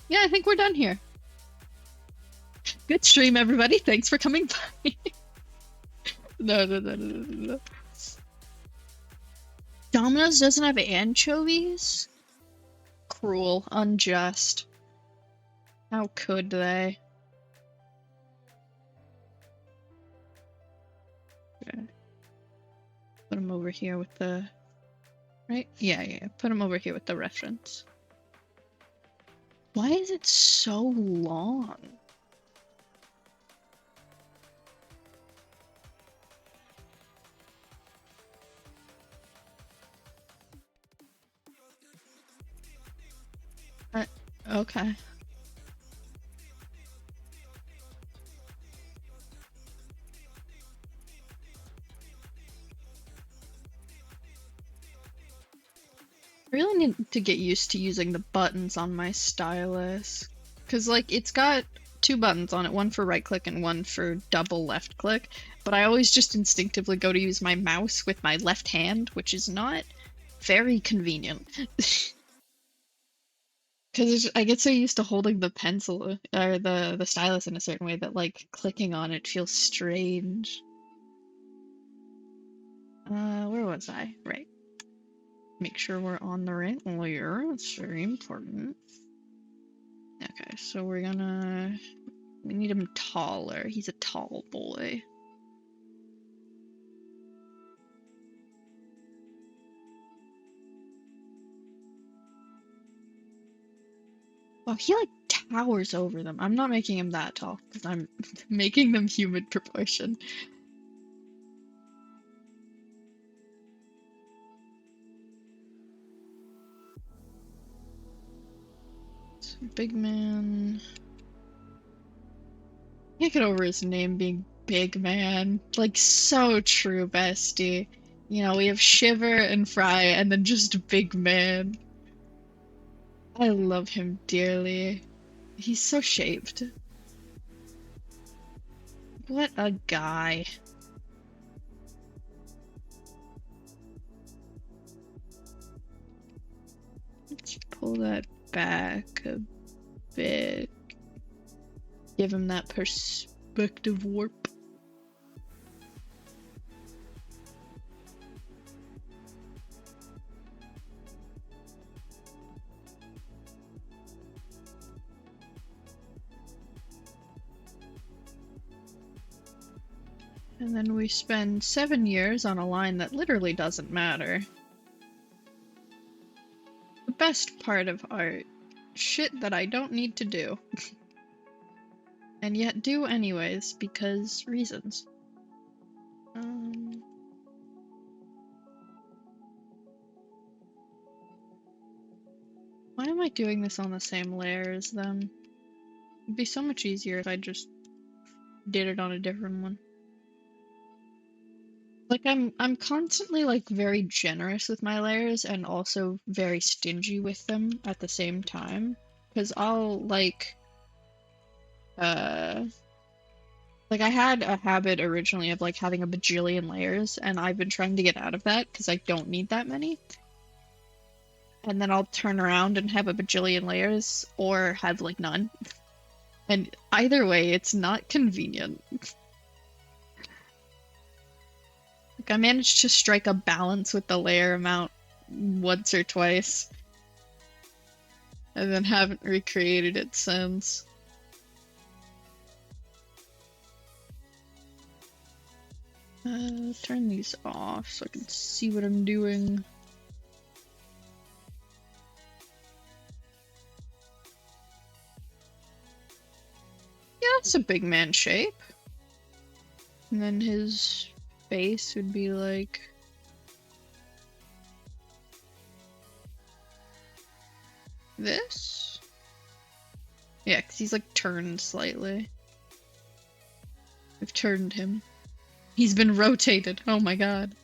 S1: Yeah, I think we're done here. Good stream, everybody. Thanks for coming by. No. Domino's doesn't have anchovies? Cruel. Unjust. How could they? Okay. Put them over here with the... Right? Yeah. Put them over here with the reference. Why is it so long? Okay. I really need to get used to using the buttons on my stylus. Because, like, it's got two buttons on it, one for right click and one for double left click. But I always just instinctively go to use my mouse with my left hand, which is not very convenient. Because I get so used to holding the pencil or the stylus in a certain way that, like, clicking on it feels strange. Where was I? Right. Make sure we're on the right layer. That's very important. Okay, so we need him taller. He's a tall boy. Oh, he like towers over them. I'm not making him that tall because I'm making them human proportion. So, big man. Can't get over his name being Big Man. Like, so true, bestie. You know, we have Shiver and Fry, and then just Big Man. I love him dearly. He's so shaped. What a guy. Let's pull that back a bit. Give him that perspective warp. And then we spend 7 years on a line that literally doesn't matter. The best part of art. Shit that I don't need to do. And yet do anyways, because reasons. Why am I doing this on the same layer as them? It'd be so much easier if I just did it on a different one. Like I'm constantly like very generous with my layers and also very stingy with them at the same time. Because I'll like I had a habit originally of like having a bajillion layers, and I've been trying to get out of that because I don't need that many. And then I'll turn around and have a bajillion layers or have like none. And either way, it's not convenient. Like I managed to strike a balance with the layer amount once or twice. And then haven't recreated it since. Turn these off so I can see what I'm doing. Yeah, it's a big man shape. And then his face would be like... this? Yeah, because he's like turned slightly. I've turned him. He's been rotated. Oh my god.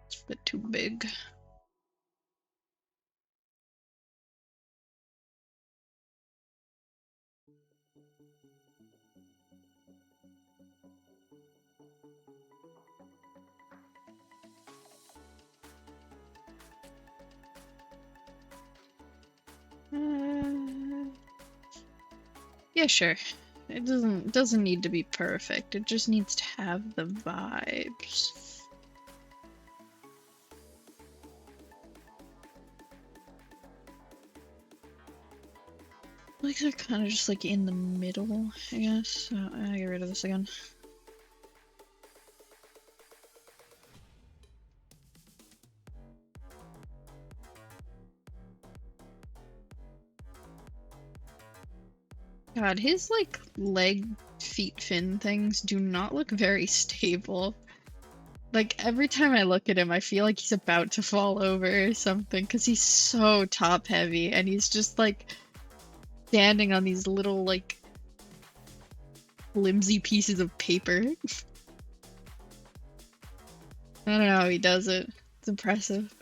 S1: It's a bit too big. Yeah, sure. It doesn't need to be perfect. It just needs to have the vibes. Legs are kind of just like in the middle, I guess. So I get rid of this again. God, his like leg, feet, fin things do not look very stable. Like every time I look at him, I feel like he's about to fall over or something because he's so top heavy and he's just like standing on these little like flimsy pieces of paper. I don't know how he does it. It's impressive.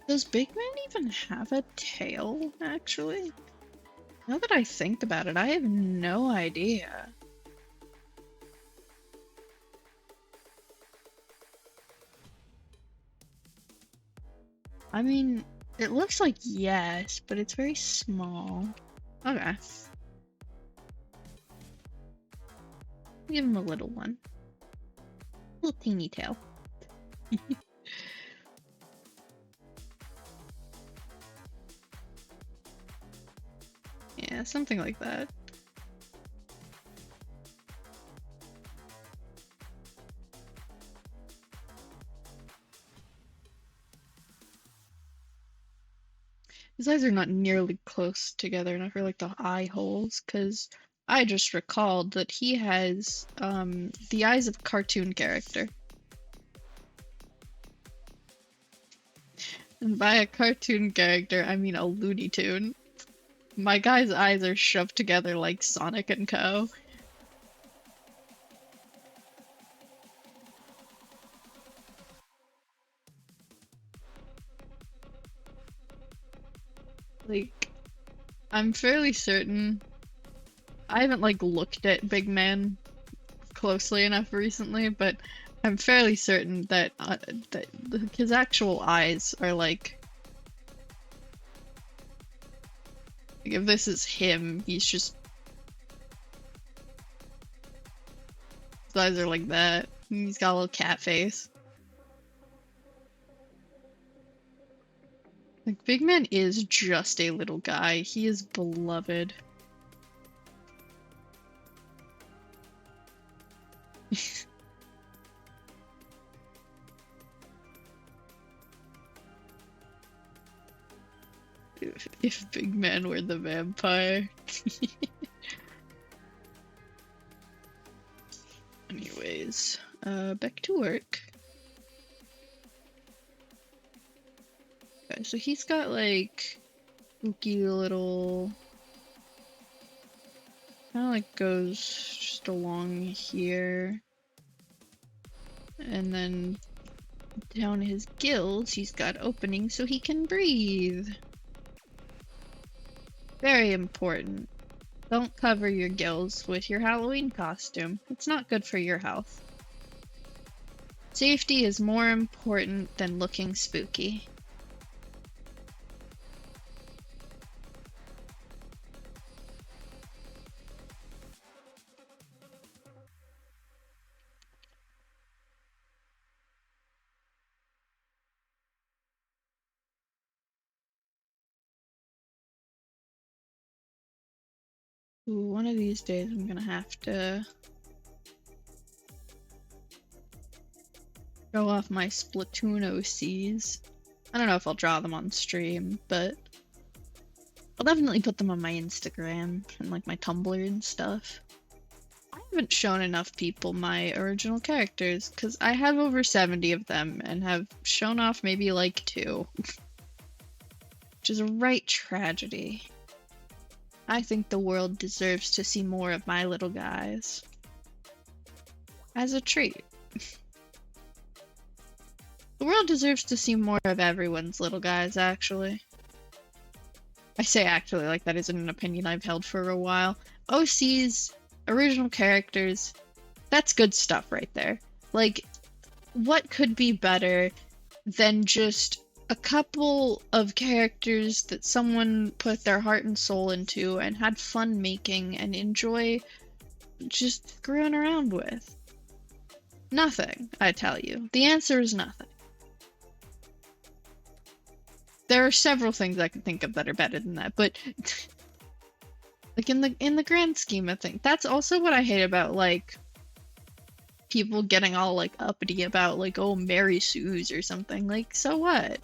S1: Does Big Man even have a tail, actually? Now that I think about it, I have no idea. I mean, it looks like yes, but it's very small. Okay. Give him a little one. Little teeny tail. Yeah, something like that. His eyes are not nearly close together enough for like the eye holes, because I just recalled that he has the eyes of a cartoon character. And by a cartoon character, I mean a Looney Tune. My guy's eyes are shoved together like Sonic and Co. Like, I'm fairly certain. I haven't like looked at Big Man closely enough recently, but I'm fairly certain that that his actual eyes are like if this is him, he's just his eyes are like that. He's got a little cat face. Like Big Man is just a little guy. He is beloved. If Big Man were the vampire. Anyways, back to work. Okay, so he's got like spooky little kind of like goes just along here. And then down his gills, he's got openings so he can breathe. Very important. Don't cover your gills with your Halloween costume. It's not good for your health. Safety is more important than looking spooky. Ooh, one of these days I'm gonna have to show off my Splatoon OCs. I don't know if I'll draw them on stream, but I'll definitely put them on my Instagram and like my Tumblr and stuff. I haven't shown enough people my original characters because I have over 70 of them and have shown off maybe like 2. Which is a right tragedy. I think the world deserves to see more of my little guys. As a treat. The world deserves to see more of everyone's little guys, actually. I say actually like that isn't an opinion I've held for a while. OCs, original characters, that's good stuff right there. Like, what could be better than just a couple of characters that someone put their heart and soul into and had fun making and enjoy just screwing around with? Nothing, I tell you. The answer is nothing. There are several things I can think of that are better than that, but like in the grand scheme of things, that's also what I hate about like people getting all like uppity about like, oh, Mary Sue's or something. Like, so what?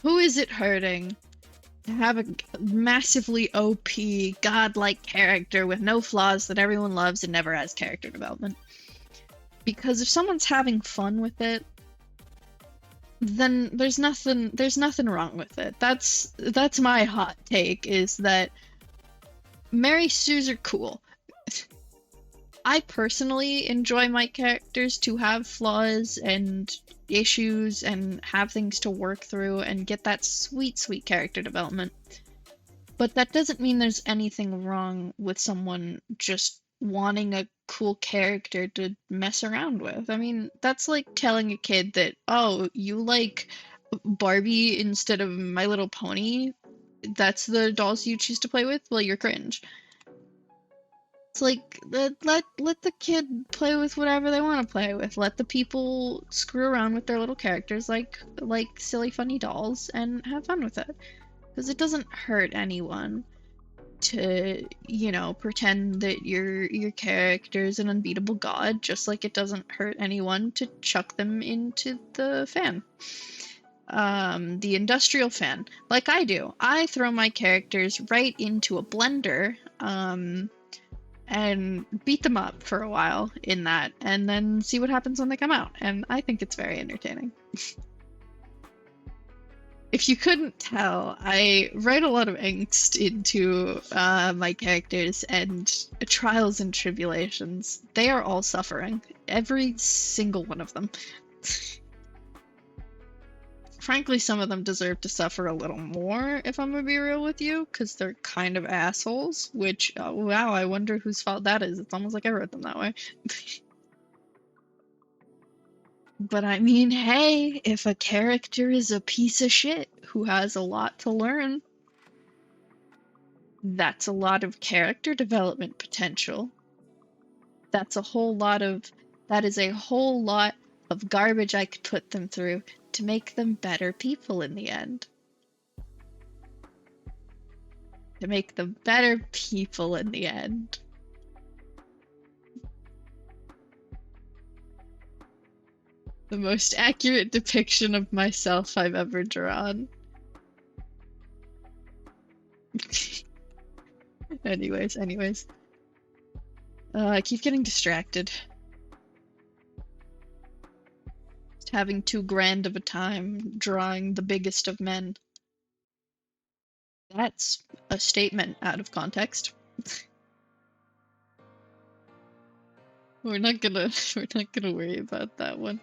S1: Who is it hurting to have a massively OP, godlike character with no flaws that everyone loves and never has character development? Because if someone's having fun with it, then there's nothing wrong with it. That's my hot take, is that Mary Sue's are cool. I personally enjoy my characters to have flaws and issues and have things to work through and get that sweet, sweet character development. But that doesn't mean there's anything wrong with someone just wanting a cool character to mess around with. I mean, that's like telling a kid that, oh, you like Barbie instead of My Little Pony? That's the dolls you choose to play with? Well, you're cringe. It's like let the kid play with whatever they want to play with. Let the people screw around with their little characters like silly funny dolls and have fun with it. Because it doesn't hurt anyone to, you know, pretend that your character is an unbeatable god, just like it doesn't hurt anyone to chuck them into the fan. The industrial fan, like I do. I throw my characters right into a blender, and beat them up for a while in that, and then see what happens when they come out. And I think it's very entertaining. If you couldn't tell, I write a lot of angst into my characters and trials and tribulations. They are all suffering. Every single one of them. Frankly, some of them deserve to suffer a little more, if I'm gonna be real with you, because they're kind of assholes, which, wow, I wonder whose fault that is. It's almost like I wrote them that way. But I mean, hey, if a character is a piece of shit who has a lot to learn, that's a lot of character development potential. That is a whole lot of garbage I could put them through to make them better people in the end. To make them better people in the end. The most accurate depiction of myself I've ever drawn. anyways. I keep getting distracted. Just having too grand of a time drawing the biggest of men. That's a statement out of context. We're not gonna worry about that one.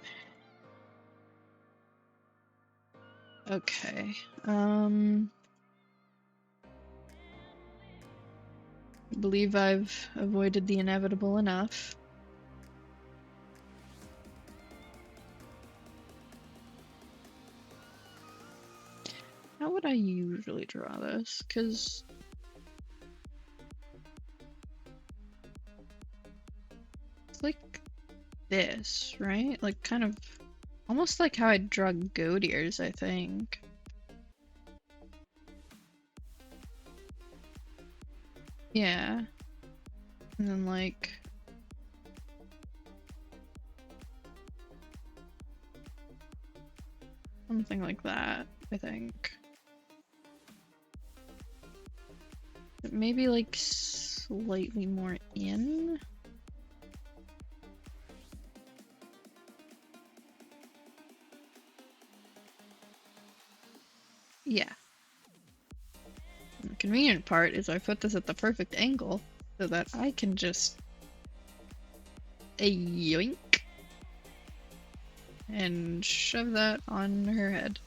S1: Okay. I believe I've avoided the inevitable enough. How would I usually draw this? Because it's like this, right? Like kind of almost like how I draw goat ears, I think. Yeah. And then like something like that, I think. Maybe like slightly more in. Yeah. The convenient part is I put this at the perfect angle so that I can just yoink and shove that on her head.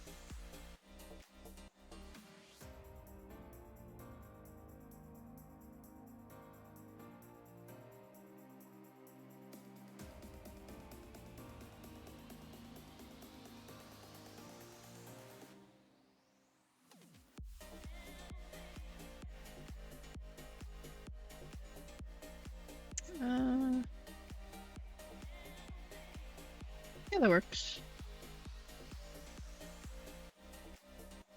S1: that works.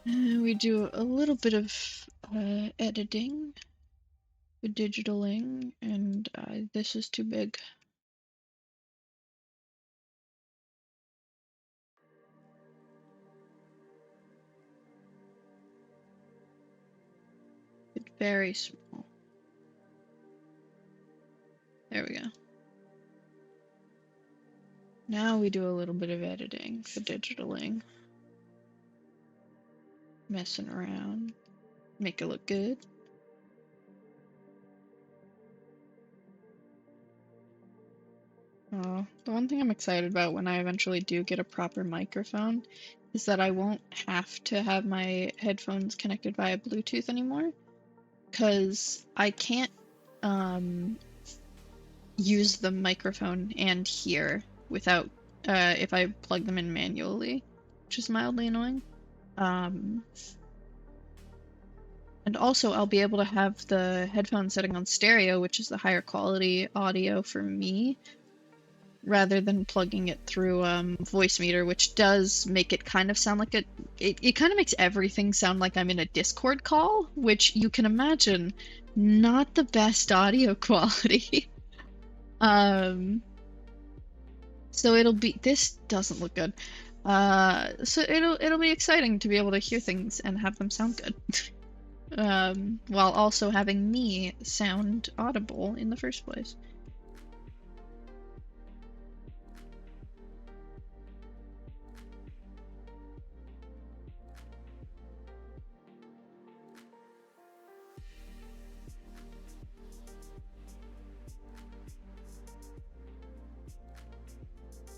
S1: We do a little bit of editing, digitaling, and this is too big. It's very small. There we go. Now we do a little bit of editing for digitaling. Messing around. Make it look good. Oh, the one thing I'm excited about when I eventually do get a proper microphone is that I won't have to have my headphones connected via Bluetooth anymore. Because I can't use the microphone and hear without if I plug them in manually, which is mildly annoying. And also I'll be able to have the headphone setting on stereo, which is the higher quality audio for me, rather than plugging it through Voicemeeter, which does make it kind of sound like it kind of makes everything sound like I'm in a Discord call, which you can imagine not the best audio quality. So it'll be, this doesn't look good. So it'll be exciting to be able to hear things and have them sound good. While also having me sound audible in the first place.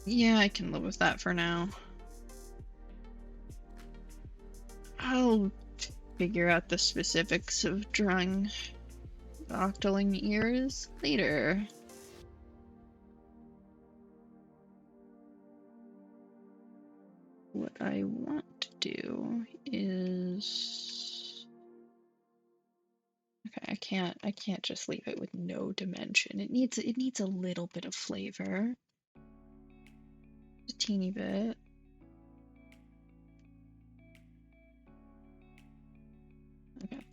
S1: Yeah, I can live with that for now. I'll figure out the specifics of drawing octoling ears later. What I want to do is... Okay, I can't just leave it with no dimension. It needs a little bit of flavor. A teeny bit. Okay.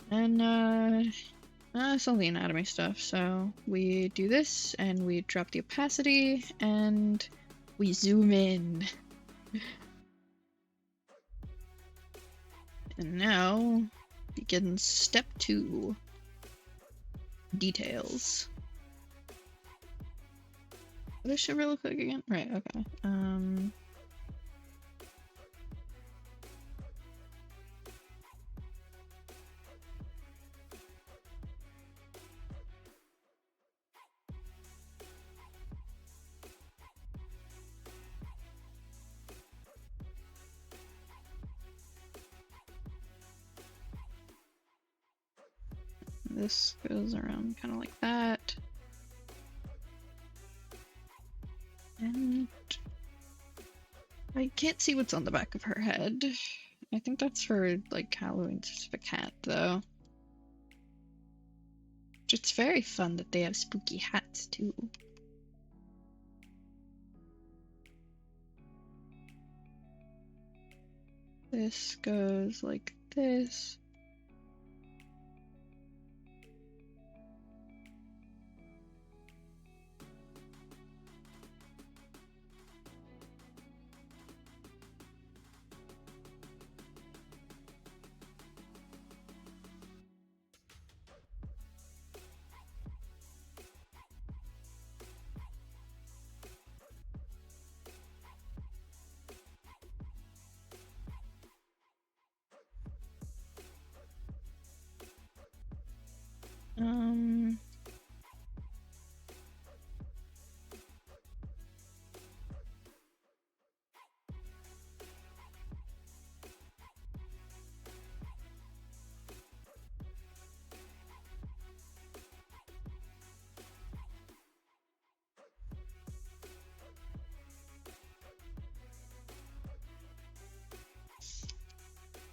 S1: And it's all the anatomy stuff, so we do this, and we drop the opacity, and we zoom in. And now begins step 2. Details. What does shiver look like again? Right, okay. This goes around kind of like that. And I can't see what's on the back of her head. I think that's her, like, Halloween specific hat, though. It's very fun that they have spooky hats, too. This goes like this.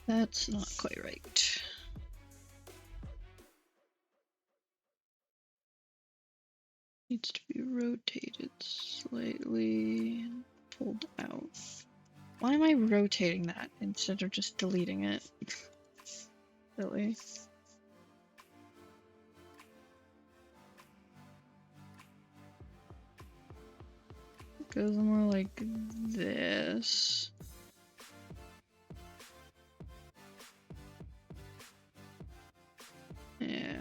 S1: That's not quite right. Needs to be rotated. rotated slightly and pulled out. Why am I rotating that instead of just deleting it? Silly. It goes more like this. Yeah.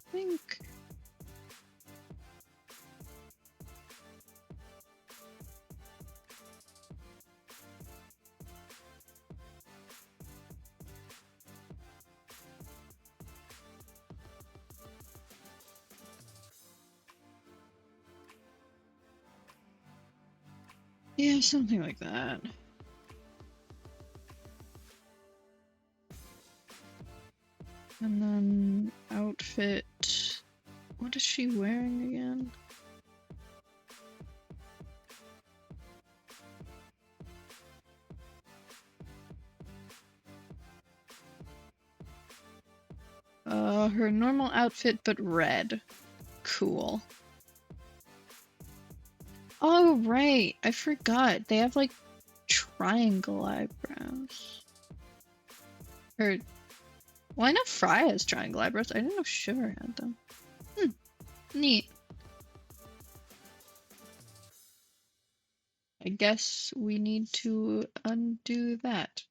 S1: I think yeah, something like that. And then outfit. What is she wearing again? Her normal outfit, but red. Cool. Oh, right. I forgot. They have, like, triangle eyebrows. Or, well, I know Fry has triangle eyebrows. I didn't know Sugar had them. Neat. I guess we need to undo that.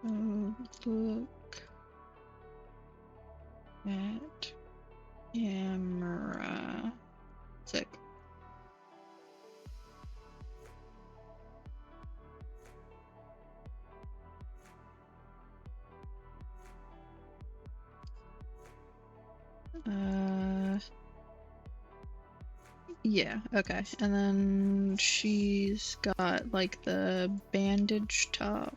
S1: Oh, look at camera. Sick. Yeah, okay. And then she's got like the bandage top,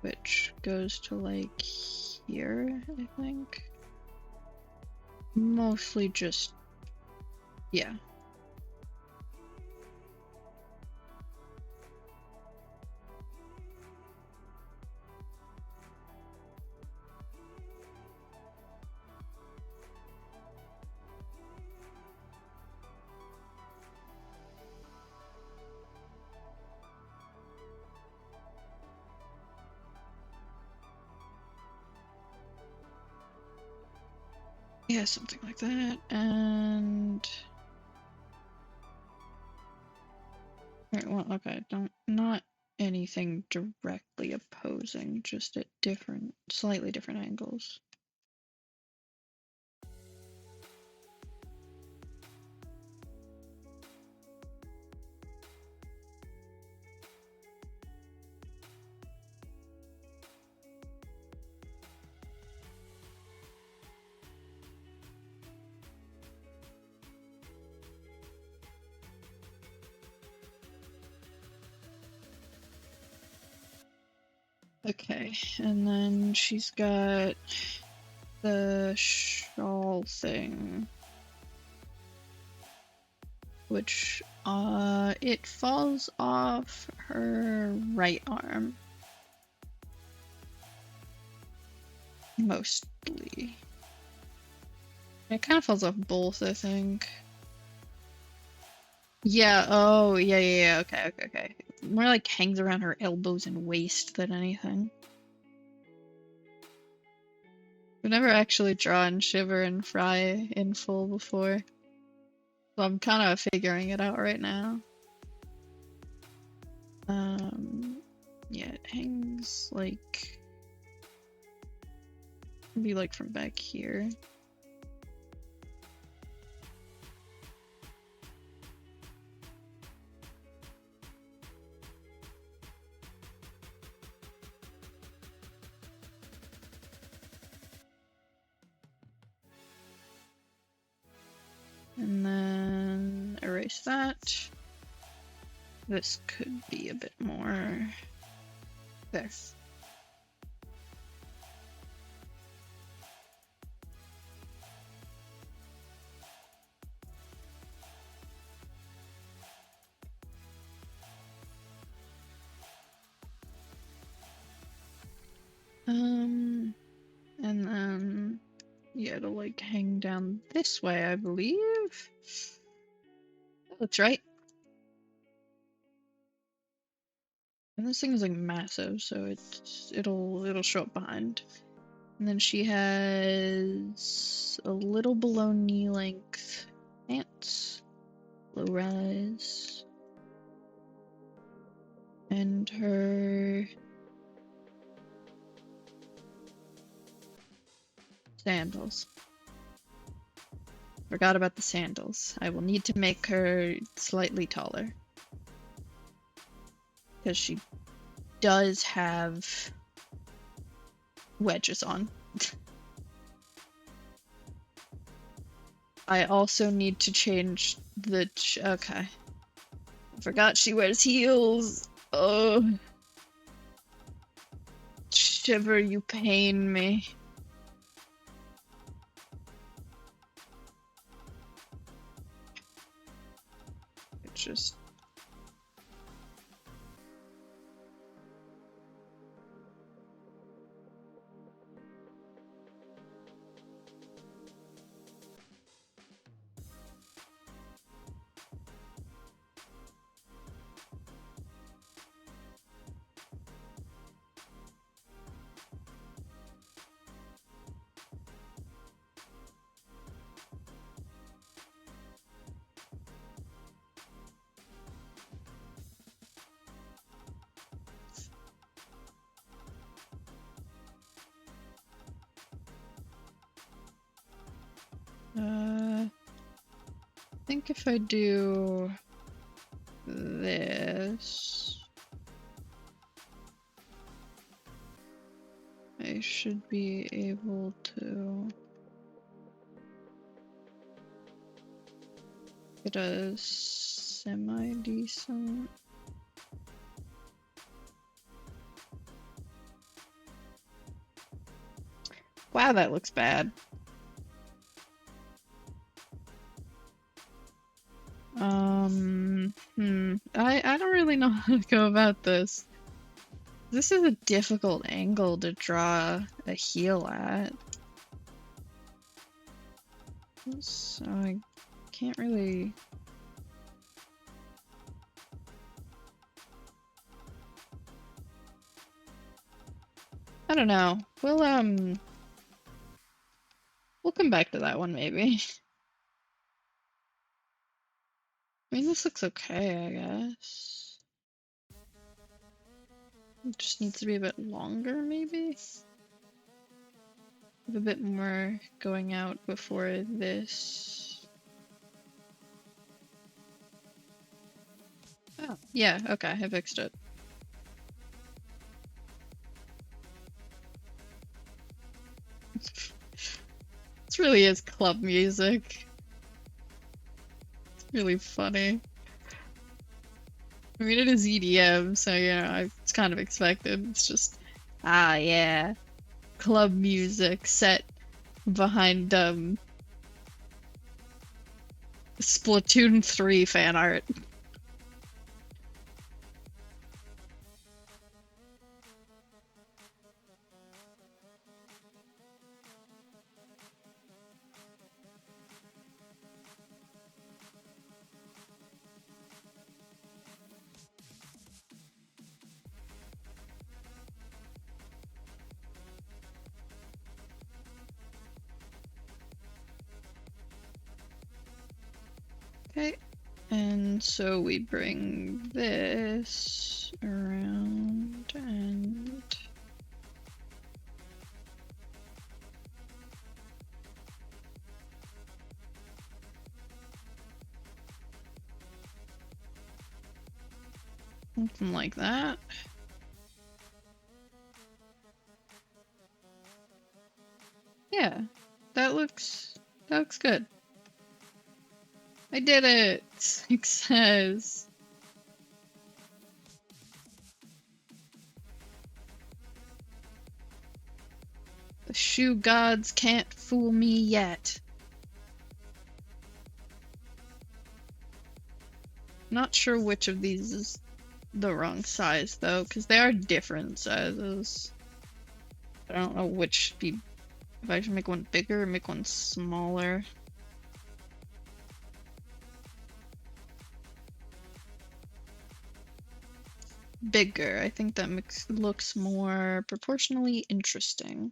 S1: which goes to like here, I think. Mostly just, yeah. Yeah, something like that. And right, well, okay, not anything directly opposing, just at different, slightly different angles. Okay, and then she's got the shawl thing, which it falls off her right arm mostly. It kind of falls off both, I think. Yeah, oh, yeah, okay. More like hangs around her elbows and waist than anything. I've never actually drawn Shiver and Fry in full before, so I'm kind of figuring it out right now. Yeah, it hangs like, maybe like from back here. And then erase that. This could be a bit more there. And then, yeah, it'll like hang down this way, I believe. That's right. And this thing is like massive, so it'll show up behind. And then she has a little below knee length pants, low rise, and her sandals. Forgot about the sandals. I will need to make her slightly taller, because she does have wedges on. I also need to change the okay. I forgot she wears heels. Oh. Shiver, you pain me. It's just... I think if I do this, I should be able to get a semi-decent... Wow, that looks bad. I don't really know how to go about this. This is a difficult angle to draw a heel at. So I can't really... I don't know. We'll come back to that one maybe. I mean, this looks okay, I guess. It just needs to be a bit longer, maybe? Have a bit more going out before this. Oh, yeah, okay, I fixed it. This really is club music. It's really funny. I mean, it is EDM, so, you know, it's kind of expected. It's just Ah, yeah. Club music set behind, Splatoon 3 fan art. Okay, and so we bring this around and something like that. Yeah, that looks good. I did it! Success! The shoe gods can't fool me yet. Not sure which of these is the wrong size though, because they are different sizes. I don't know which should be, if I should make one bigger or make one smaller. Bigger, I think that looks more proportionally interesting.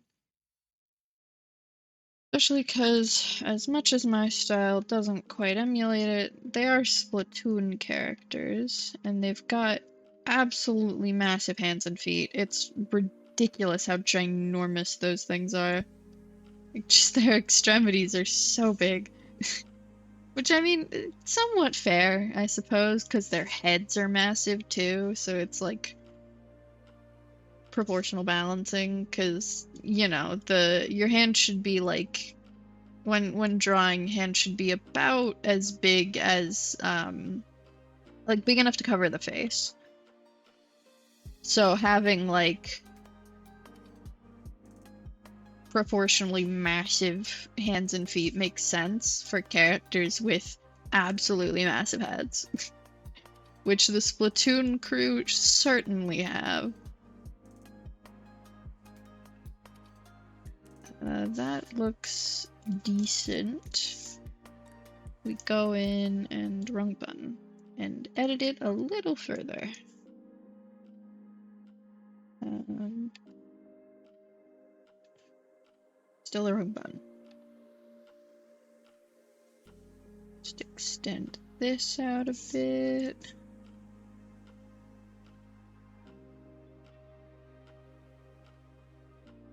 S1: Especially because, as much as my style doesn't quite emulate it, they are Splatoon characters, and they've got absolutely massive hands and feet. It's ridiculous how ginormous those things are. Like, just their extremities are so big. Which, I mean, somewhat fair, I suppose, because their heads are massive too, so it's like proportional balancing, because, you know, your hand should be like, when drawing, hand should be about as big as, like, big enough to cover the face. So having, like, proportionally massive hands and feet makes sense for characters with absolutely massive heads. Which the Splatoon crew certainly have. That looks decent. We go in and wrong button and edit it a little further. Still the wrong button. Just extend this out a bit.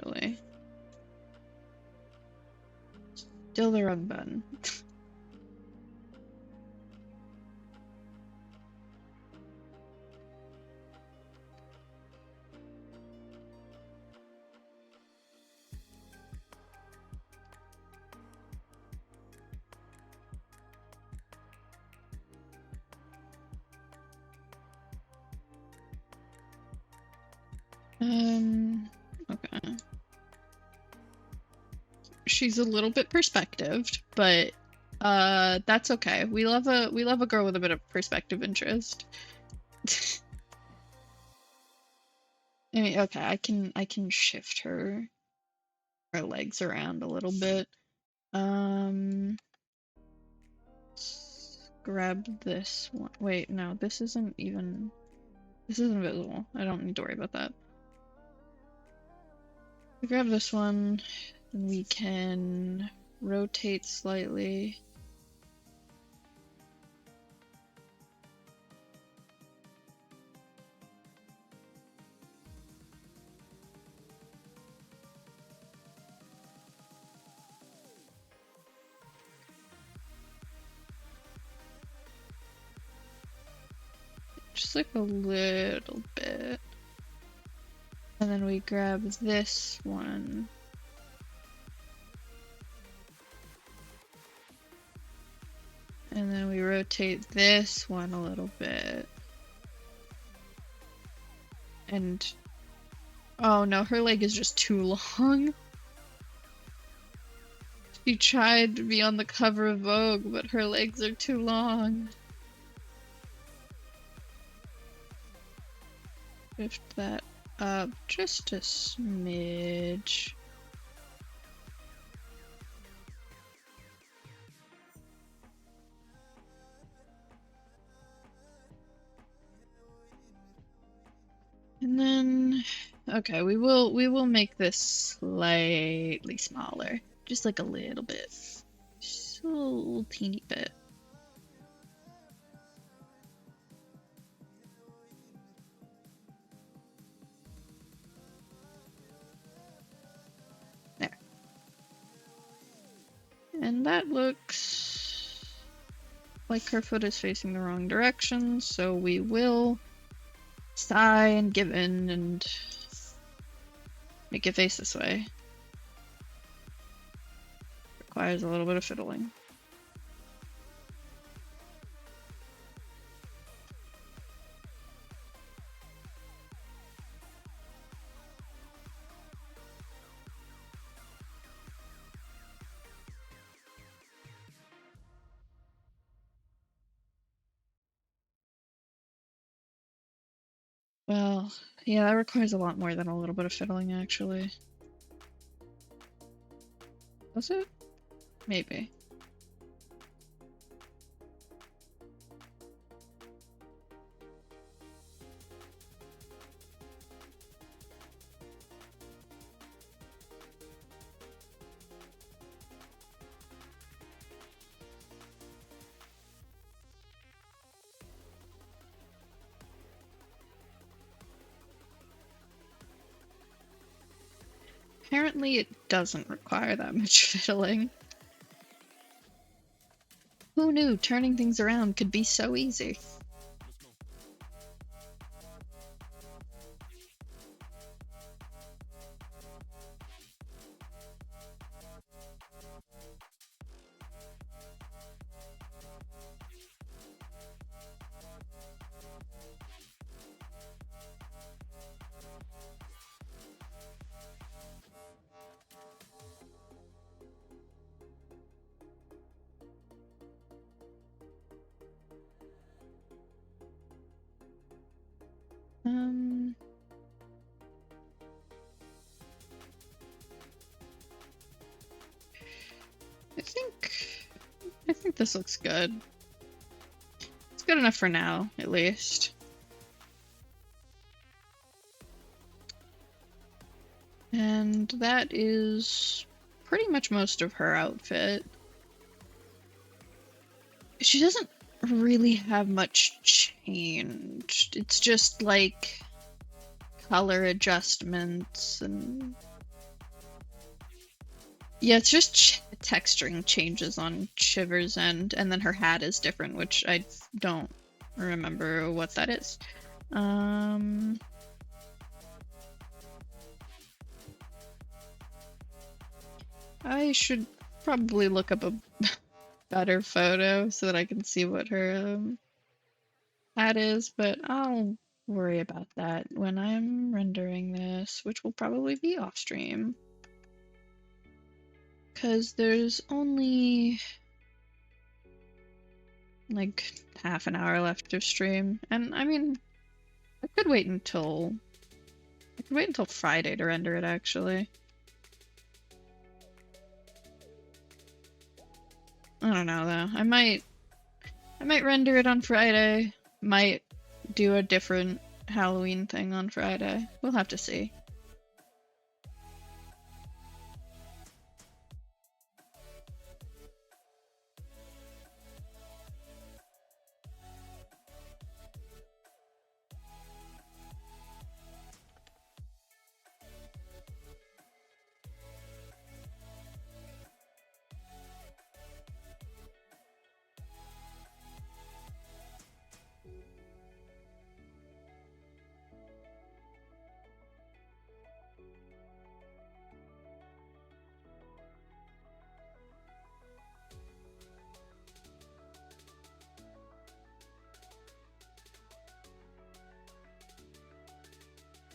S1: Really? Still the wrong button. Okay. She's a little bit perspectived, but that's okay. We love a girl with a bit of perspective interest. I mean, okay, I can shift her legs around a little bit. Grab this one. Wait, no, this isn't visible. I don't need to worry about that. We grab this one, and we can rotate slightly. Just like a little bit. And then we grab this one. And then we rotate this one a little bit. And Oh no, her leg is just too long. She tried to be on the cover of Vogue, but her legs are too long. Lift that up just a smidge. And then, okay, we will make this slightly smaller, just like a little bit, just a little teeny bit. There. And that looks like her foot is facing the wrong direction, so we will sigh and give in and make it face this way. Requires a little bit of fiddling. Well, yeah, that requires a lot more than a little bit of fiddling, actually. Was it? Maybe. Apparently it doesn't require that much fiddling. Who knew turning things around could be so easy? I think this looks good. It's good enough for now, at least. And that is pretty much most of her outfit. She doesn't really have much changed. It's just like color adjustments and yeah, it's just texturing changes on Shiver's end, and then her hat is different, which I don't remember what that is. I should probably look up a better photo so that I can see what her hat is, but I'll worry about that when I'm rendering this, which will probably be off stream. Because there's only like half an hour left of stream, and I mean, I could wait until Friday to render it, actually. I don't know though. I might render it on Friday. Might do a different Halloween thing on Friday. We'll have to see.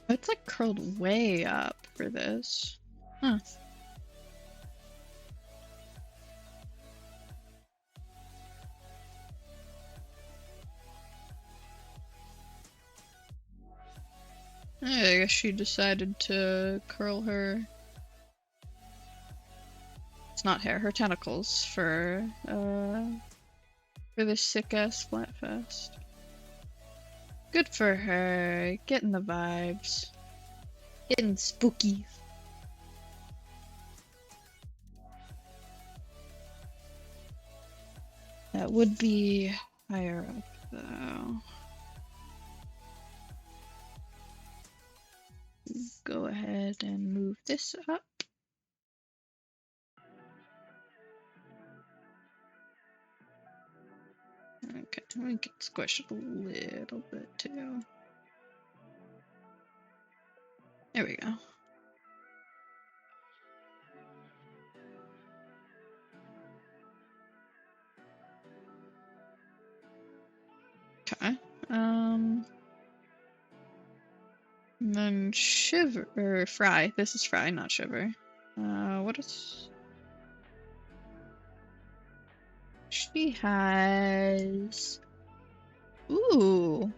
S1: It's like curled way up for this. Huh. I guess she decided to curl her. It's not hair, her tentacles for this sick ass Splatfest. Good for her, getting the vibes. Getting spooky. That would be higher up though. Go ahead and move this up. Okay, we can squish it a little bit too. There we go. Okay. And then Shiver or Fry. This is Fry, not Shiver. What is? She has. Ooh,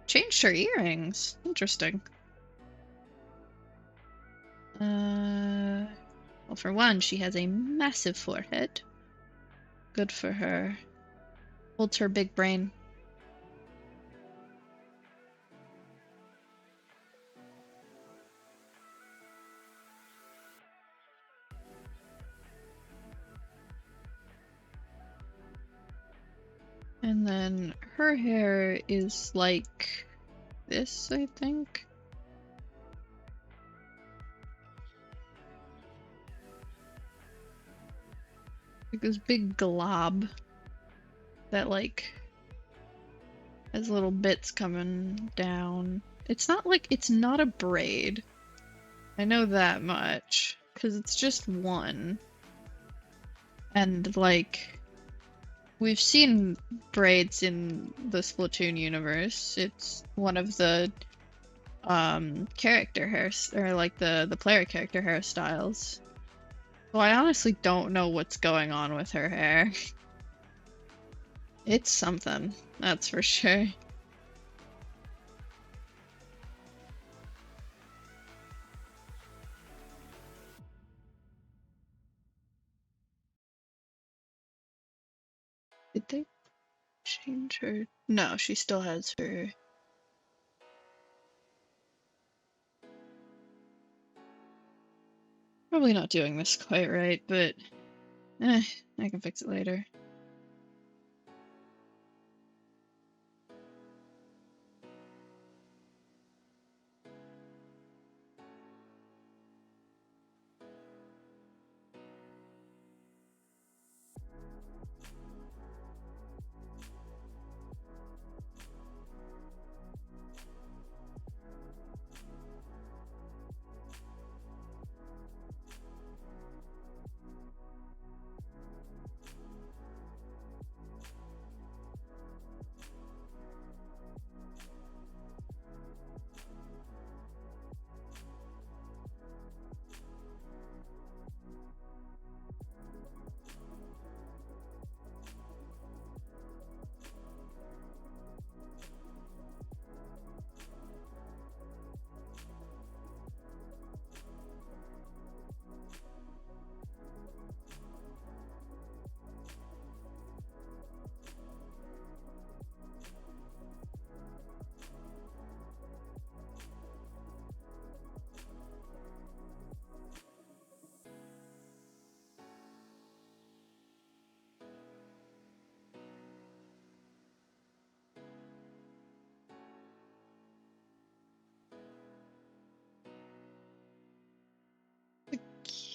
S1: changed her earrings. Interesting. Well, for one, she has a massive forehead. Good for her. Holds her big brain. And then her hair is like this, I think. Like this big glob that like has little bits coming down. It's not a braid. I know that much, because it's just one. And like, we've seen braids in the Splatoon universe. It's one of the character hairs, or like the player character hairstyles. So I honestly don't know what's going on with her hair. It's something, that's for sure. Did they change her? No, she still has her. Probably not doing this quite right, but I can fix it later.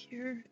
S1: Here.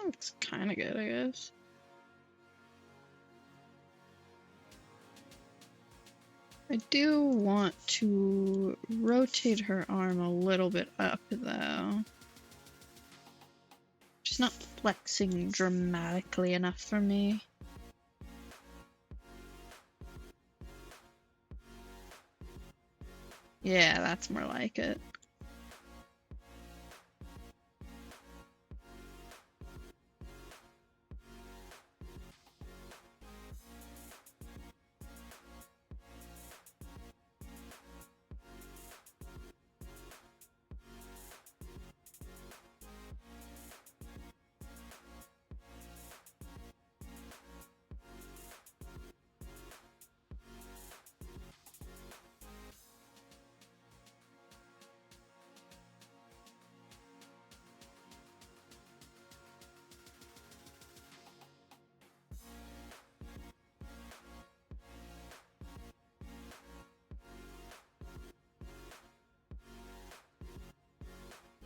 S1: Looks kind of good, I guess. I do want to rotate her arm a little bit up, though. She's not flexing dramatically enough for me. Yeah, that's more like it.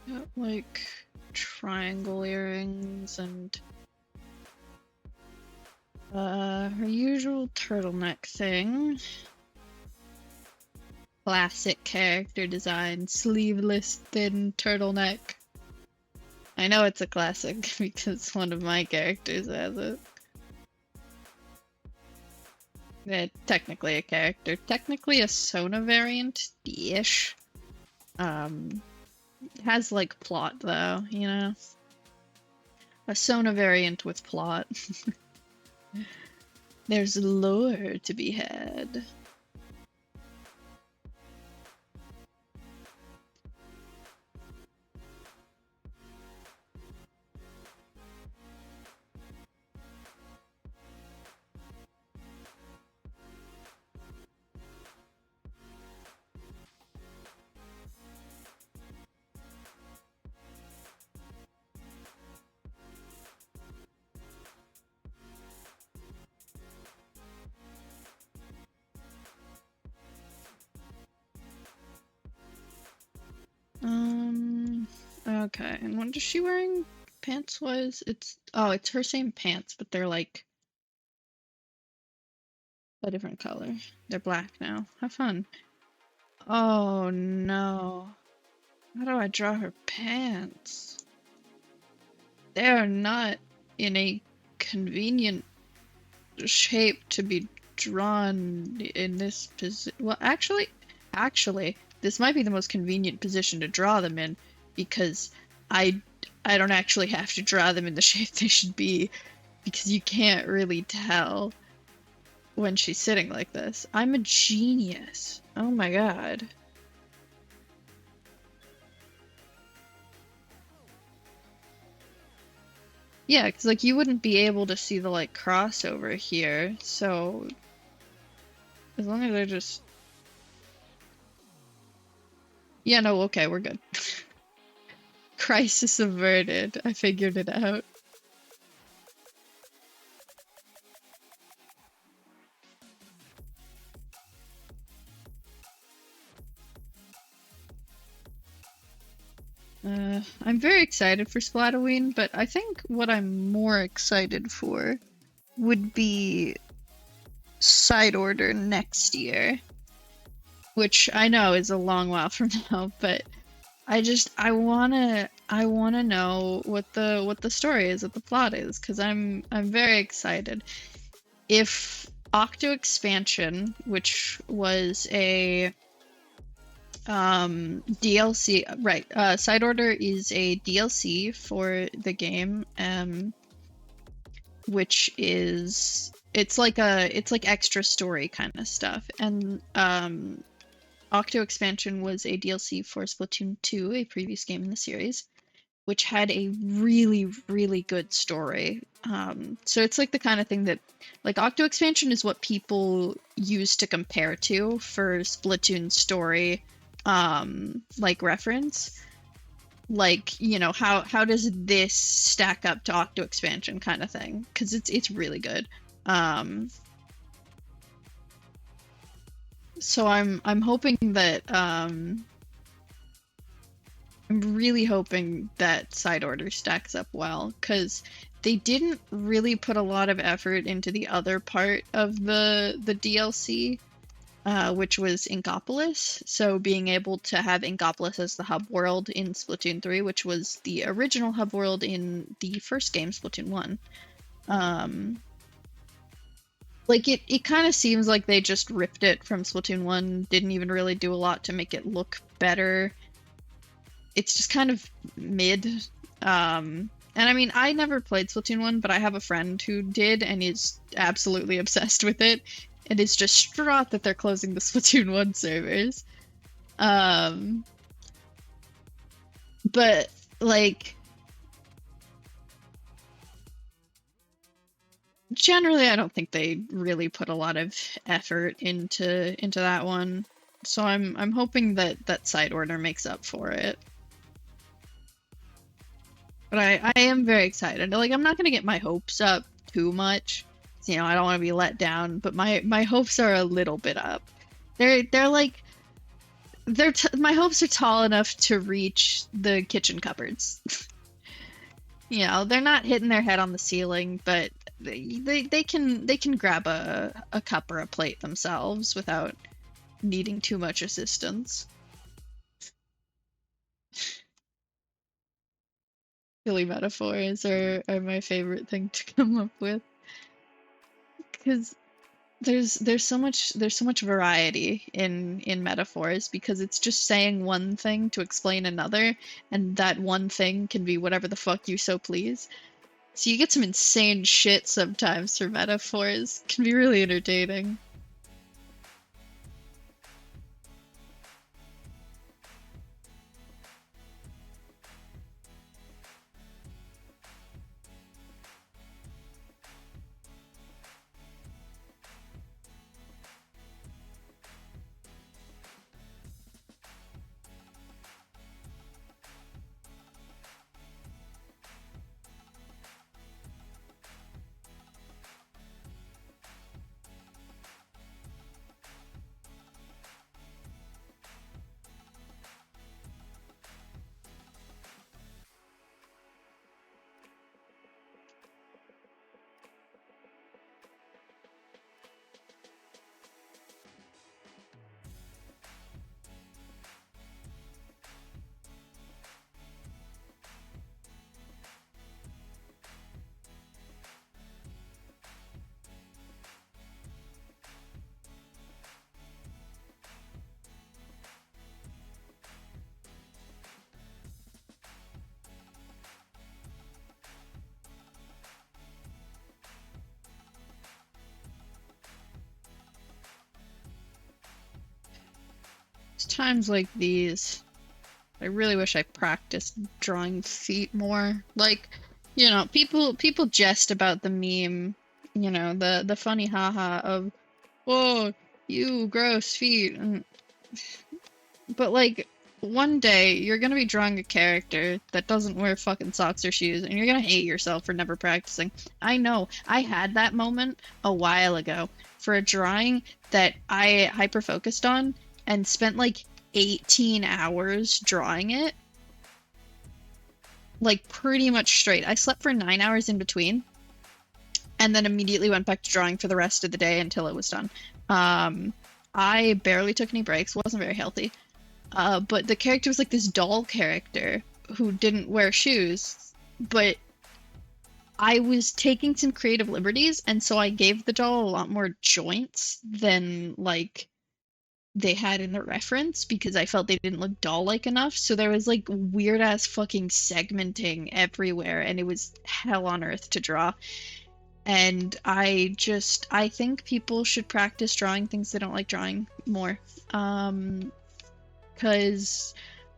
S1: Got like triangle earrings and her usual turtleneck thing. Classic character design, sleeveless thin turtleneck. I know it's a classic because one of my characters has it. Yeah, technically a character. Technically a Sona variant-ish. It has like plot though, you know? A Sona variant with plot. There's lore to be had. Okay, and what is she wearing pants-wise? It's her same pants, but they're like a different color. They're black now. Have fun. Oh no. How do I draw her pants? They're not in a convenient shape to be drawn in this position. Well, actually, this might be the most convenient position to draw them in because I don't actually have to draw them in the shape they should be because you can't really tell when she's sitting like this. I'm a genius. Oh my god. Yeah, because like you wouldn't be able to see the like crossover here, so as long as I just... Yeah, no, okay, we're good. Crisis averted. I figured it out. I'm very excited for Splatoween, but I think what I'm more excited for would be Side Order next year, which I know is a long while from now, but I wanna know what the story is, what the plot is, because I'm very excited. If Octo Expansion, which was a DLC, right, Side Order is a DLC for the game, which is it's like extra story kind of stuff, and Octo Expansion was a DLC for Splatoon 2, a previous game in the series, which had a really, really good story. So it's like the kind of thing that, like, Octo Expansion is what people use to compare to for Splatoon story, like reference. Like, you know, how does this stack up to Octo Expansion kind of thing? Because it's really good. So I'm hoping that I'm really hoping that Side Order stacks up well, because they didn't really put a lot of effort into the other part of the DLC, which was Inkopolis. So being able to have Inkopolis as the hub world in Splatoon 3, which was the original hub world in the first game, Splatoon 1. Like it kind of seems like they just ripped it from Splatoon 1, didn't even really do a lot to make it look better. It's just kind of mid. And I mean, I never played Splatoon 1, but I have a friend who did and is absolutely obsessed with it and is distraught that they're closing the Splatoon 1 servers. But like generally I don't think they really put a lot of effort into that one. So I'm hoping that that side order makes up for it. But I am very excited. Like, I'm not gonna get my hopes up too much. You know, I don't want to be let down, but my hopes are a little bit up. They're like my hopes are tall enough to reach the kitchen cupboards. You know, they're not hitting their head on the ceiling, but they can grab a cup or a plate themselves without needing too much assistance. Silly metaphors are my favorite thing to come up with. Because there's so much variety in metaphors, because it's just saying one thing to explain another, and that one thing can be whatever the fuck you so please. So you get some insane shit sometimes for metaphors. It can be really entertaining. It's times like these I really wish I practiced drawing feet more. Like, you know, people jest about the meme, you know, the funny haha of, "Whoa, you gross feet." But like one day you're gonna be drawing a character that doesn't wear fucking socks or shoes, and you're gonna hate yourself for never practicing. I know. I had that moment a while ago for a drawing that I hyper focused on and spent like 18 hours drawing it, like pretty much straight. I slept for 9 hours in between, and then immediately went back to drawing for the rest of the day until it was done. I barely took any breaks, wasn't very healthy. But the character was like this doll character who didn't wear shoes, but I was taking some creative liberties, and so I gave the doll a lot more joints than like they had in the reference, because I felt they didn't look doll-like enough. So there was like weird ass fucking segmenting everywhere, and it was hell on earth to draw. And I think people should practice drawing things they don't like drawing more. Because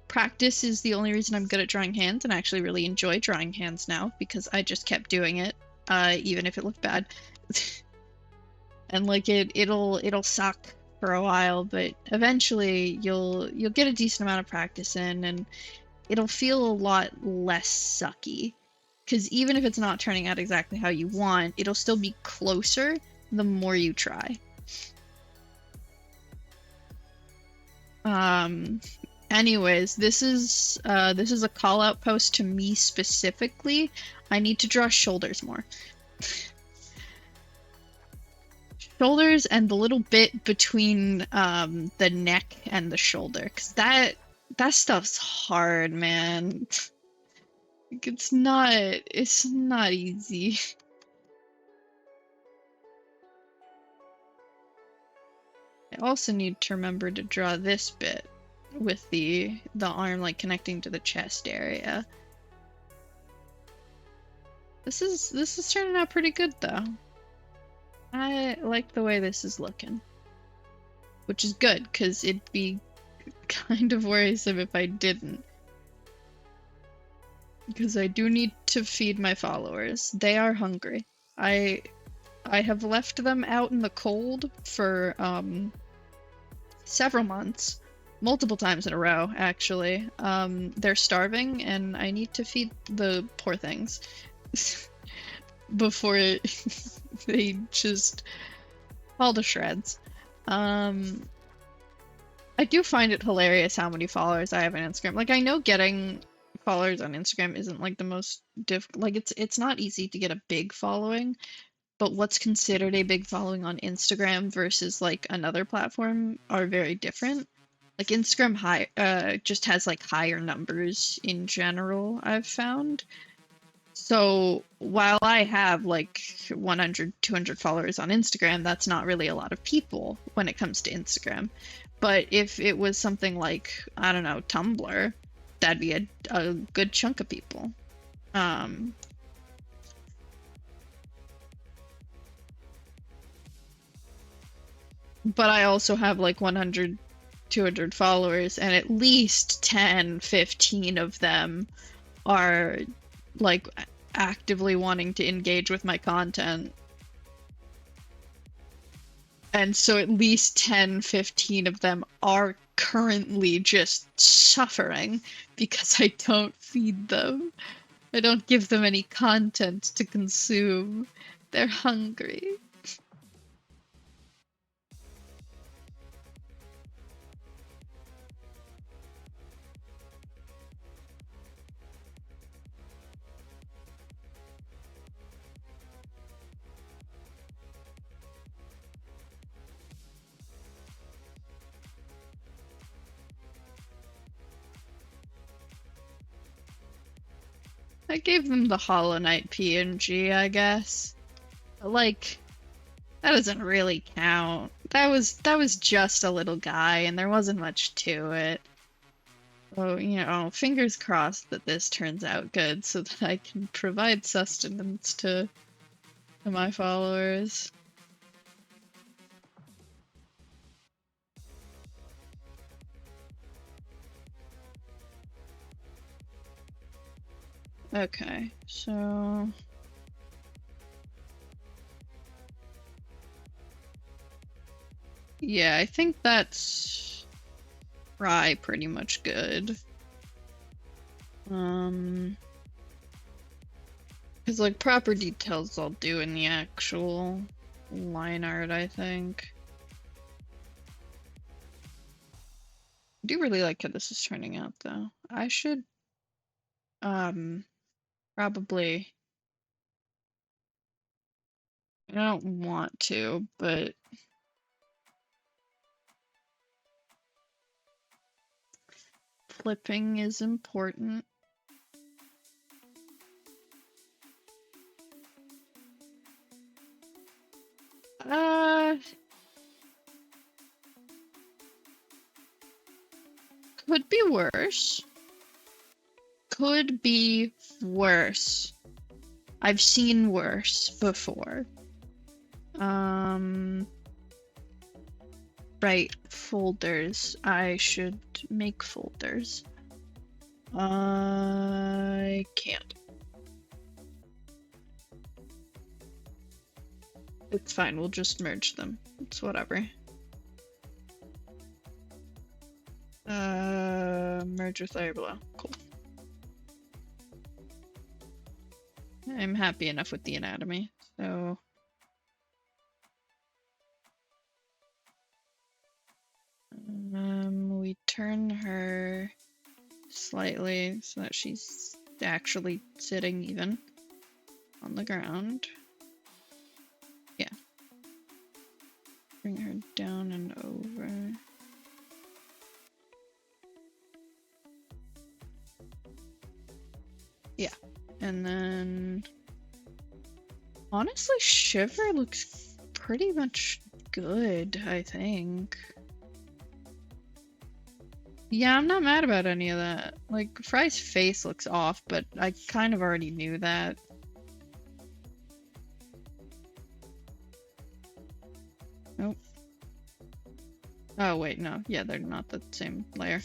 S1: practice is the only reason I'm good at drawing hands, and I actually really enjoy drawing hands now because I just kept doing it, even if it looked bad. And like it'll suck for a while, but eventually you'll get a decent amount of practice in, and it'll feel a lot less sucky. Because even if it's not turning out exactly how you want, it'll still be closer the more you try. Anyways, this is a call out post to me specifically. I need to draw shoulders more. Shoulders and the little bit between the neck and the shoulder, because that stuff's hard, man. Like, it's not easy. I also need to remember to draw this bit with the arm like connecting to the chest area. This is turning out pretty good though. I like the way this is looking. Which is good, because it'd be kind of worrisome if I didn't. Because I do need to feed my followers. They are hungry. I have left them out in the cold for several months. Multiple times in a row, actually. They're starving, and I need to feed the poor things. Before they just fall to shreds. I do find it hilarious how many followers I have on Instagram. Like, I know getting followers on Instagram isn't like the most like it's not easy to get a big following, but what's considered a big following on Instagram versus like another platform are very different. Like Instagram just has like higher numbers in general, I've found. So while I have like 100, 200 followers on Instagram, that's not really a lot of people when it comes to Instagram. But if it was something like, I don't know, Tumblr, that'd be a good chunk of people. But I also have like 100, 200 followers, and at least 10, 15 of them are like actively wanting to engage with my content. And so at least 10, 15 of them are currently just suffering because I don't feed them. I don't give them any content to consume. They're hungry. I gave them the Hollow Knight PNG, I guess. But, like, that doesn't really count. That was just a little guy, and there wasn't much to it. So, you know, fingers crossed that this turns out good so that I can provide sustenance to my followers. Okay, so... yeah, I think that's pretty much good. Because, like, proper details I'll do in the actual line art, I think. I do really like how this is turning out, though. I should, probably... I don't want to, but... flipping is important. Could be worse. Could be worse. I've seen worse before. Right, folders. I should make folders. I can't. It's fine, we'll just merge them. It's whatever. Merge with layer below. Cool. I'm happy enough with the anatomy, so... we turn her slightly so that she's actually sitting even. on the ground. Yeah. Bring her down and over. Yeah. And then honestly, Shiver looks pretty much good, I think. Yeah, I'm not mad about any of that. Like, Fry's face looks off, but I kind of already knew that. Nope. Oh, wait, no. Yeah, they're not the same layer.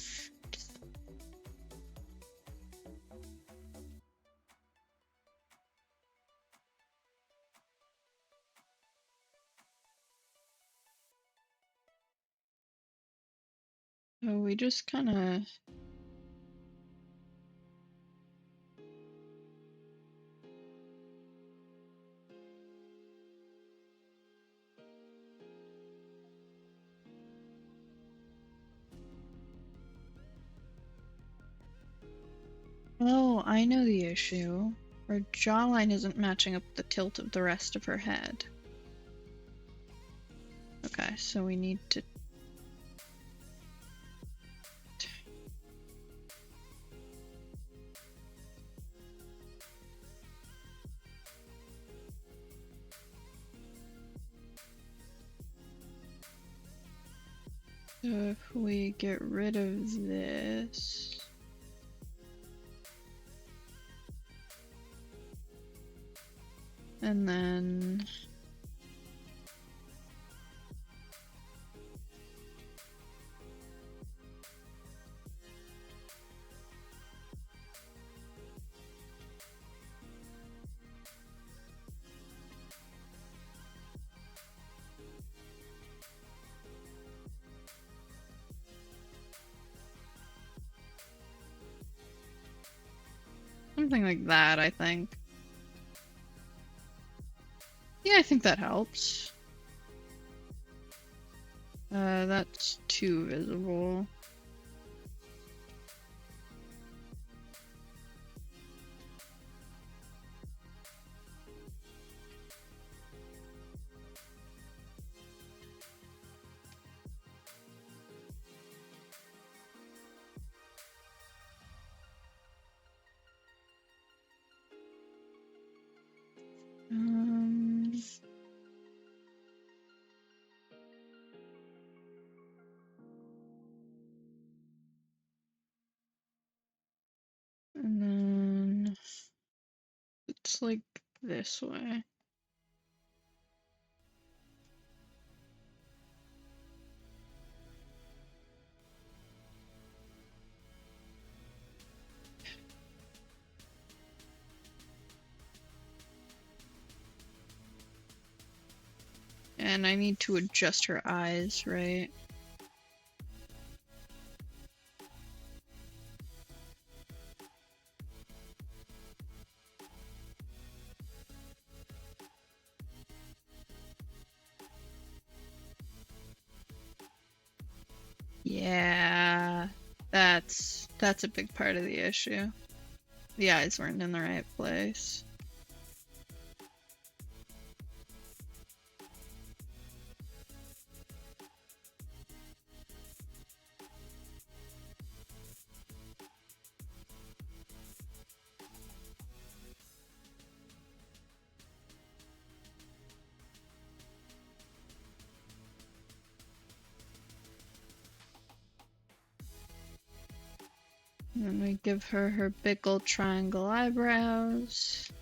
S1: So we just kind of... Oh, I know the issue. Her jawline isn't matching up the tilt of the rest of her head. Okay, so we need to... So if we get rid of this... And then... something like that, I think. Yeah, I think that helps. That's too visible. And then it's like this way. And I need to adjust her eyes, right? Yeah, that's a big part of the issue. The eyes weren't in the right place. And then we give her her big old triangle eyebrows.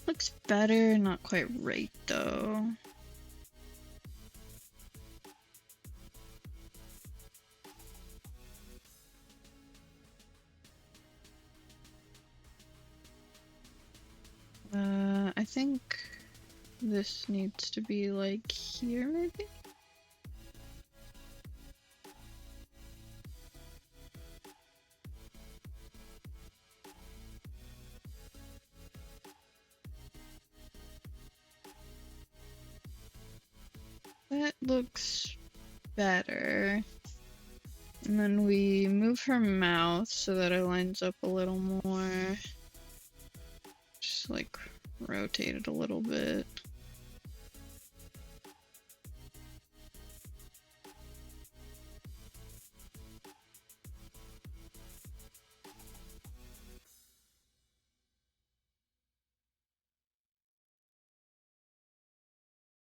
S1: Looks better, not quite right though. I think this needs to be like here maybe? That looks better. And then we move her mouth so that it lines up a little more. Just like rotate it a little bit.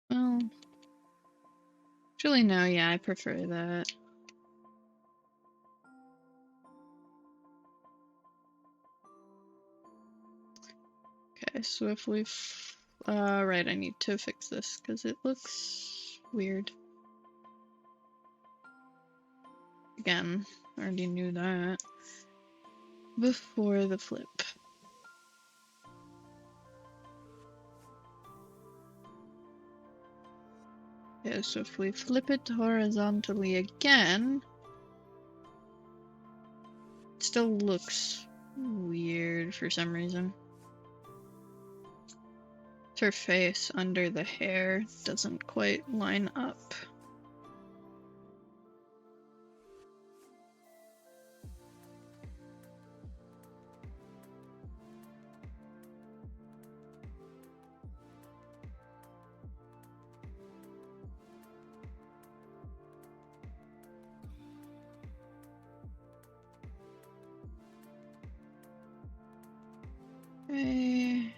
S1: Well, actually no, yeah, I prefer that. Okay, so if we've... right, I need to fix this because it looks weird. Again, I already knew that before the flip. Okay, so if we flip it horizontally again, it still looks weird for some reason. Her face under the hair doesn't quite line up. Okay.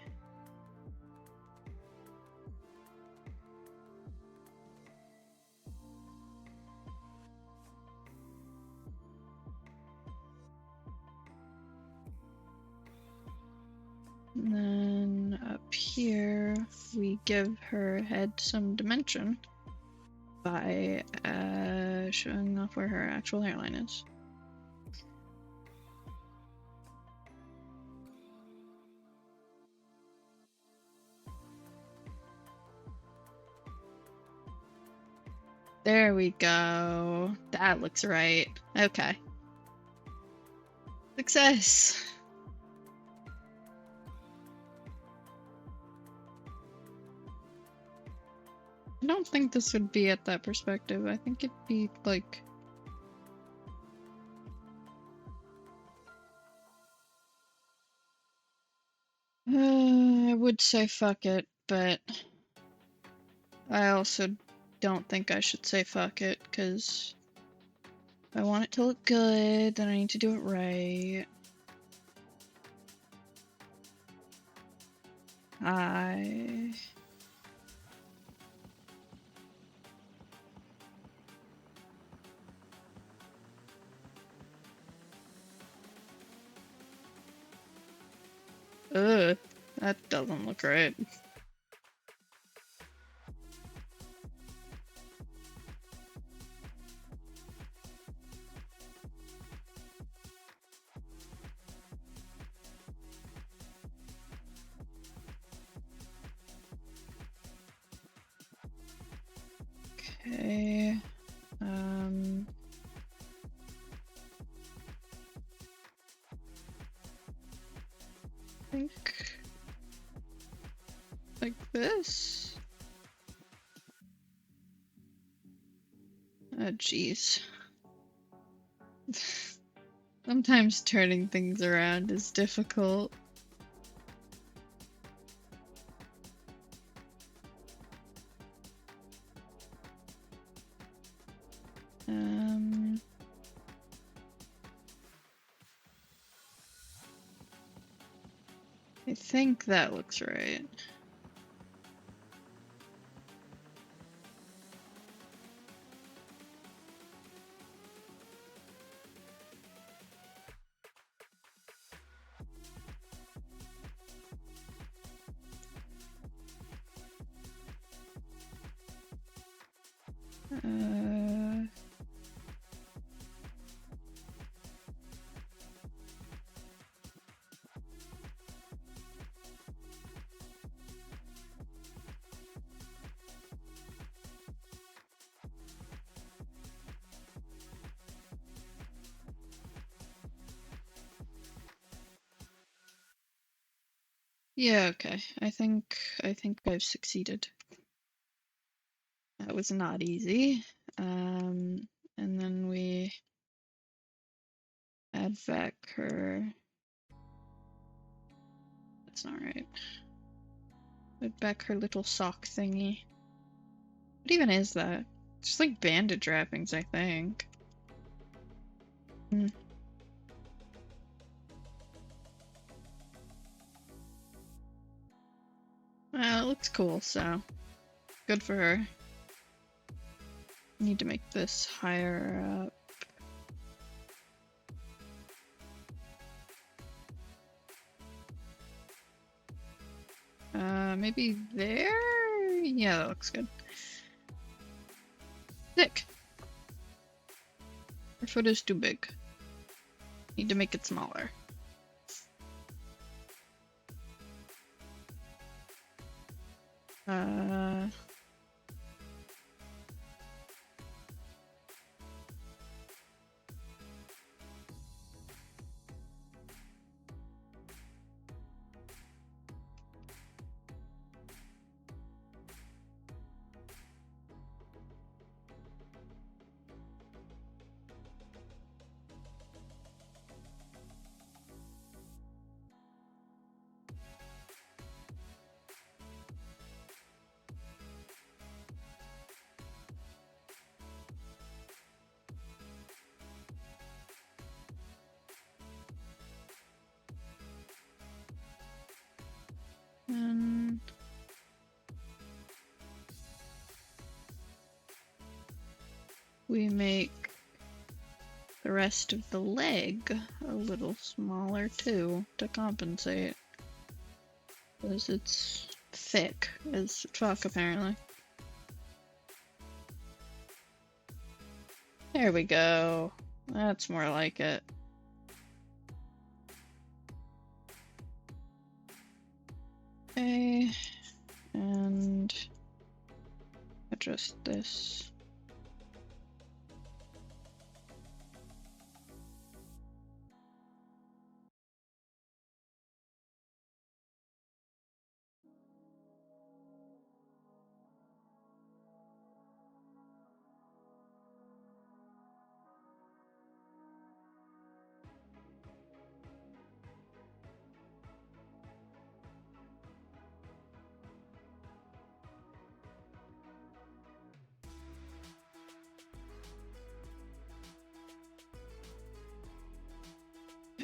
S1: And then up here, we give her head some dimension by showing off where her actual hairline is. There we go. That looks right. Okay. Success! I don't think this would be at that perspective. I think it'd be like... I would say fuck it, but I also don't think I should say fuck it, because if I want it to look good, then I need to do it right. Ugh, that doesn't look right. Okay, I think like this. Oh, jeez. Sometimes turning things around is difficult. I think that looks right. Yeah, okay. I think I've succeeded. That was not easy. And then we add back her. That's not right. Add back her little sock thingy. What even is that? It's just like bandage wrappings, I think. Well, it looks cool, so good for her. Need to make this higher up. Maybe there? Yeah, that looks good. Sick. Her foot is too big. Need to make it smaller. And we make the rest of the leg a little smaller too to compensate. Because it's thick as fuck apparently. There we go. That's more like it. Okay, and adjust this.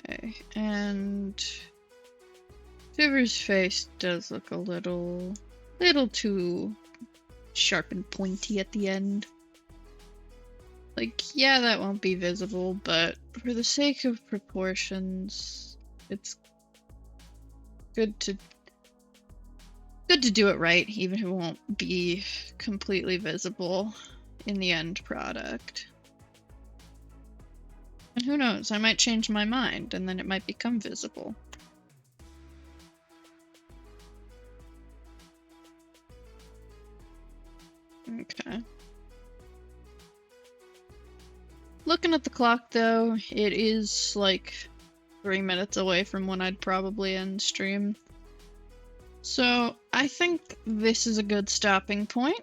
S1: Okay, and Shiver's face does look a little too sharp and pointy at the end. Like, yeah, that won't be visible, but for the sake of proportions, it's good to do it right, even if it won't be completely visible in the end product. And who knows, I might change my mind, and then it might become visible. Okay. Looking at the clock, though, it is like 3 minutes away from when I'd probably end stream. So I think this is a good stopping point.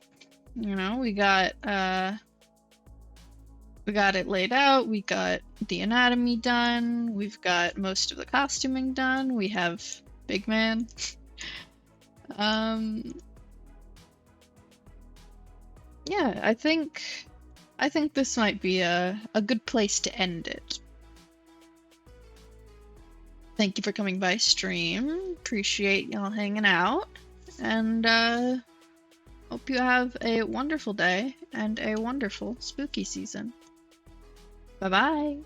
S1: You know, we got it laid out, we got the anatomy done, we've got most of the costuming done, we have Big Man. Yeah, I think this might be a good place to end it. Thank you for coming by stream. Appreciate y'all hanging out. And hope you have a wonderful day and a wonderful spooky season. Bye-bye.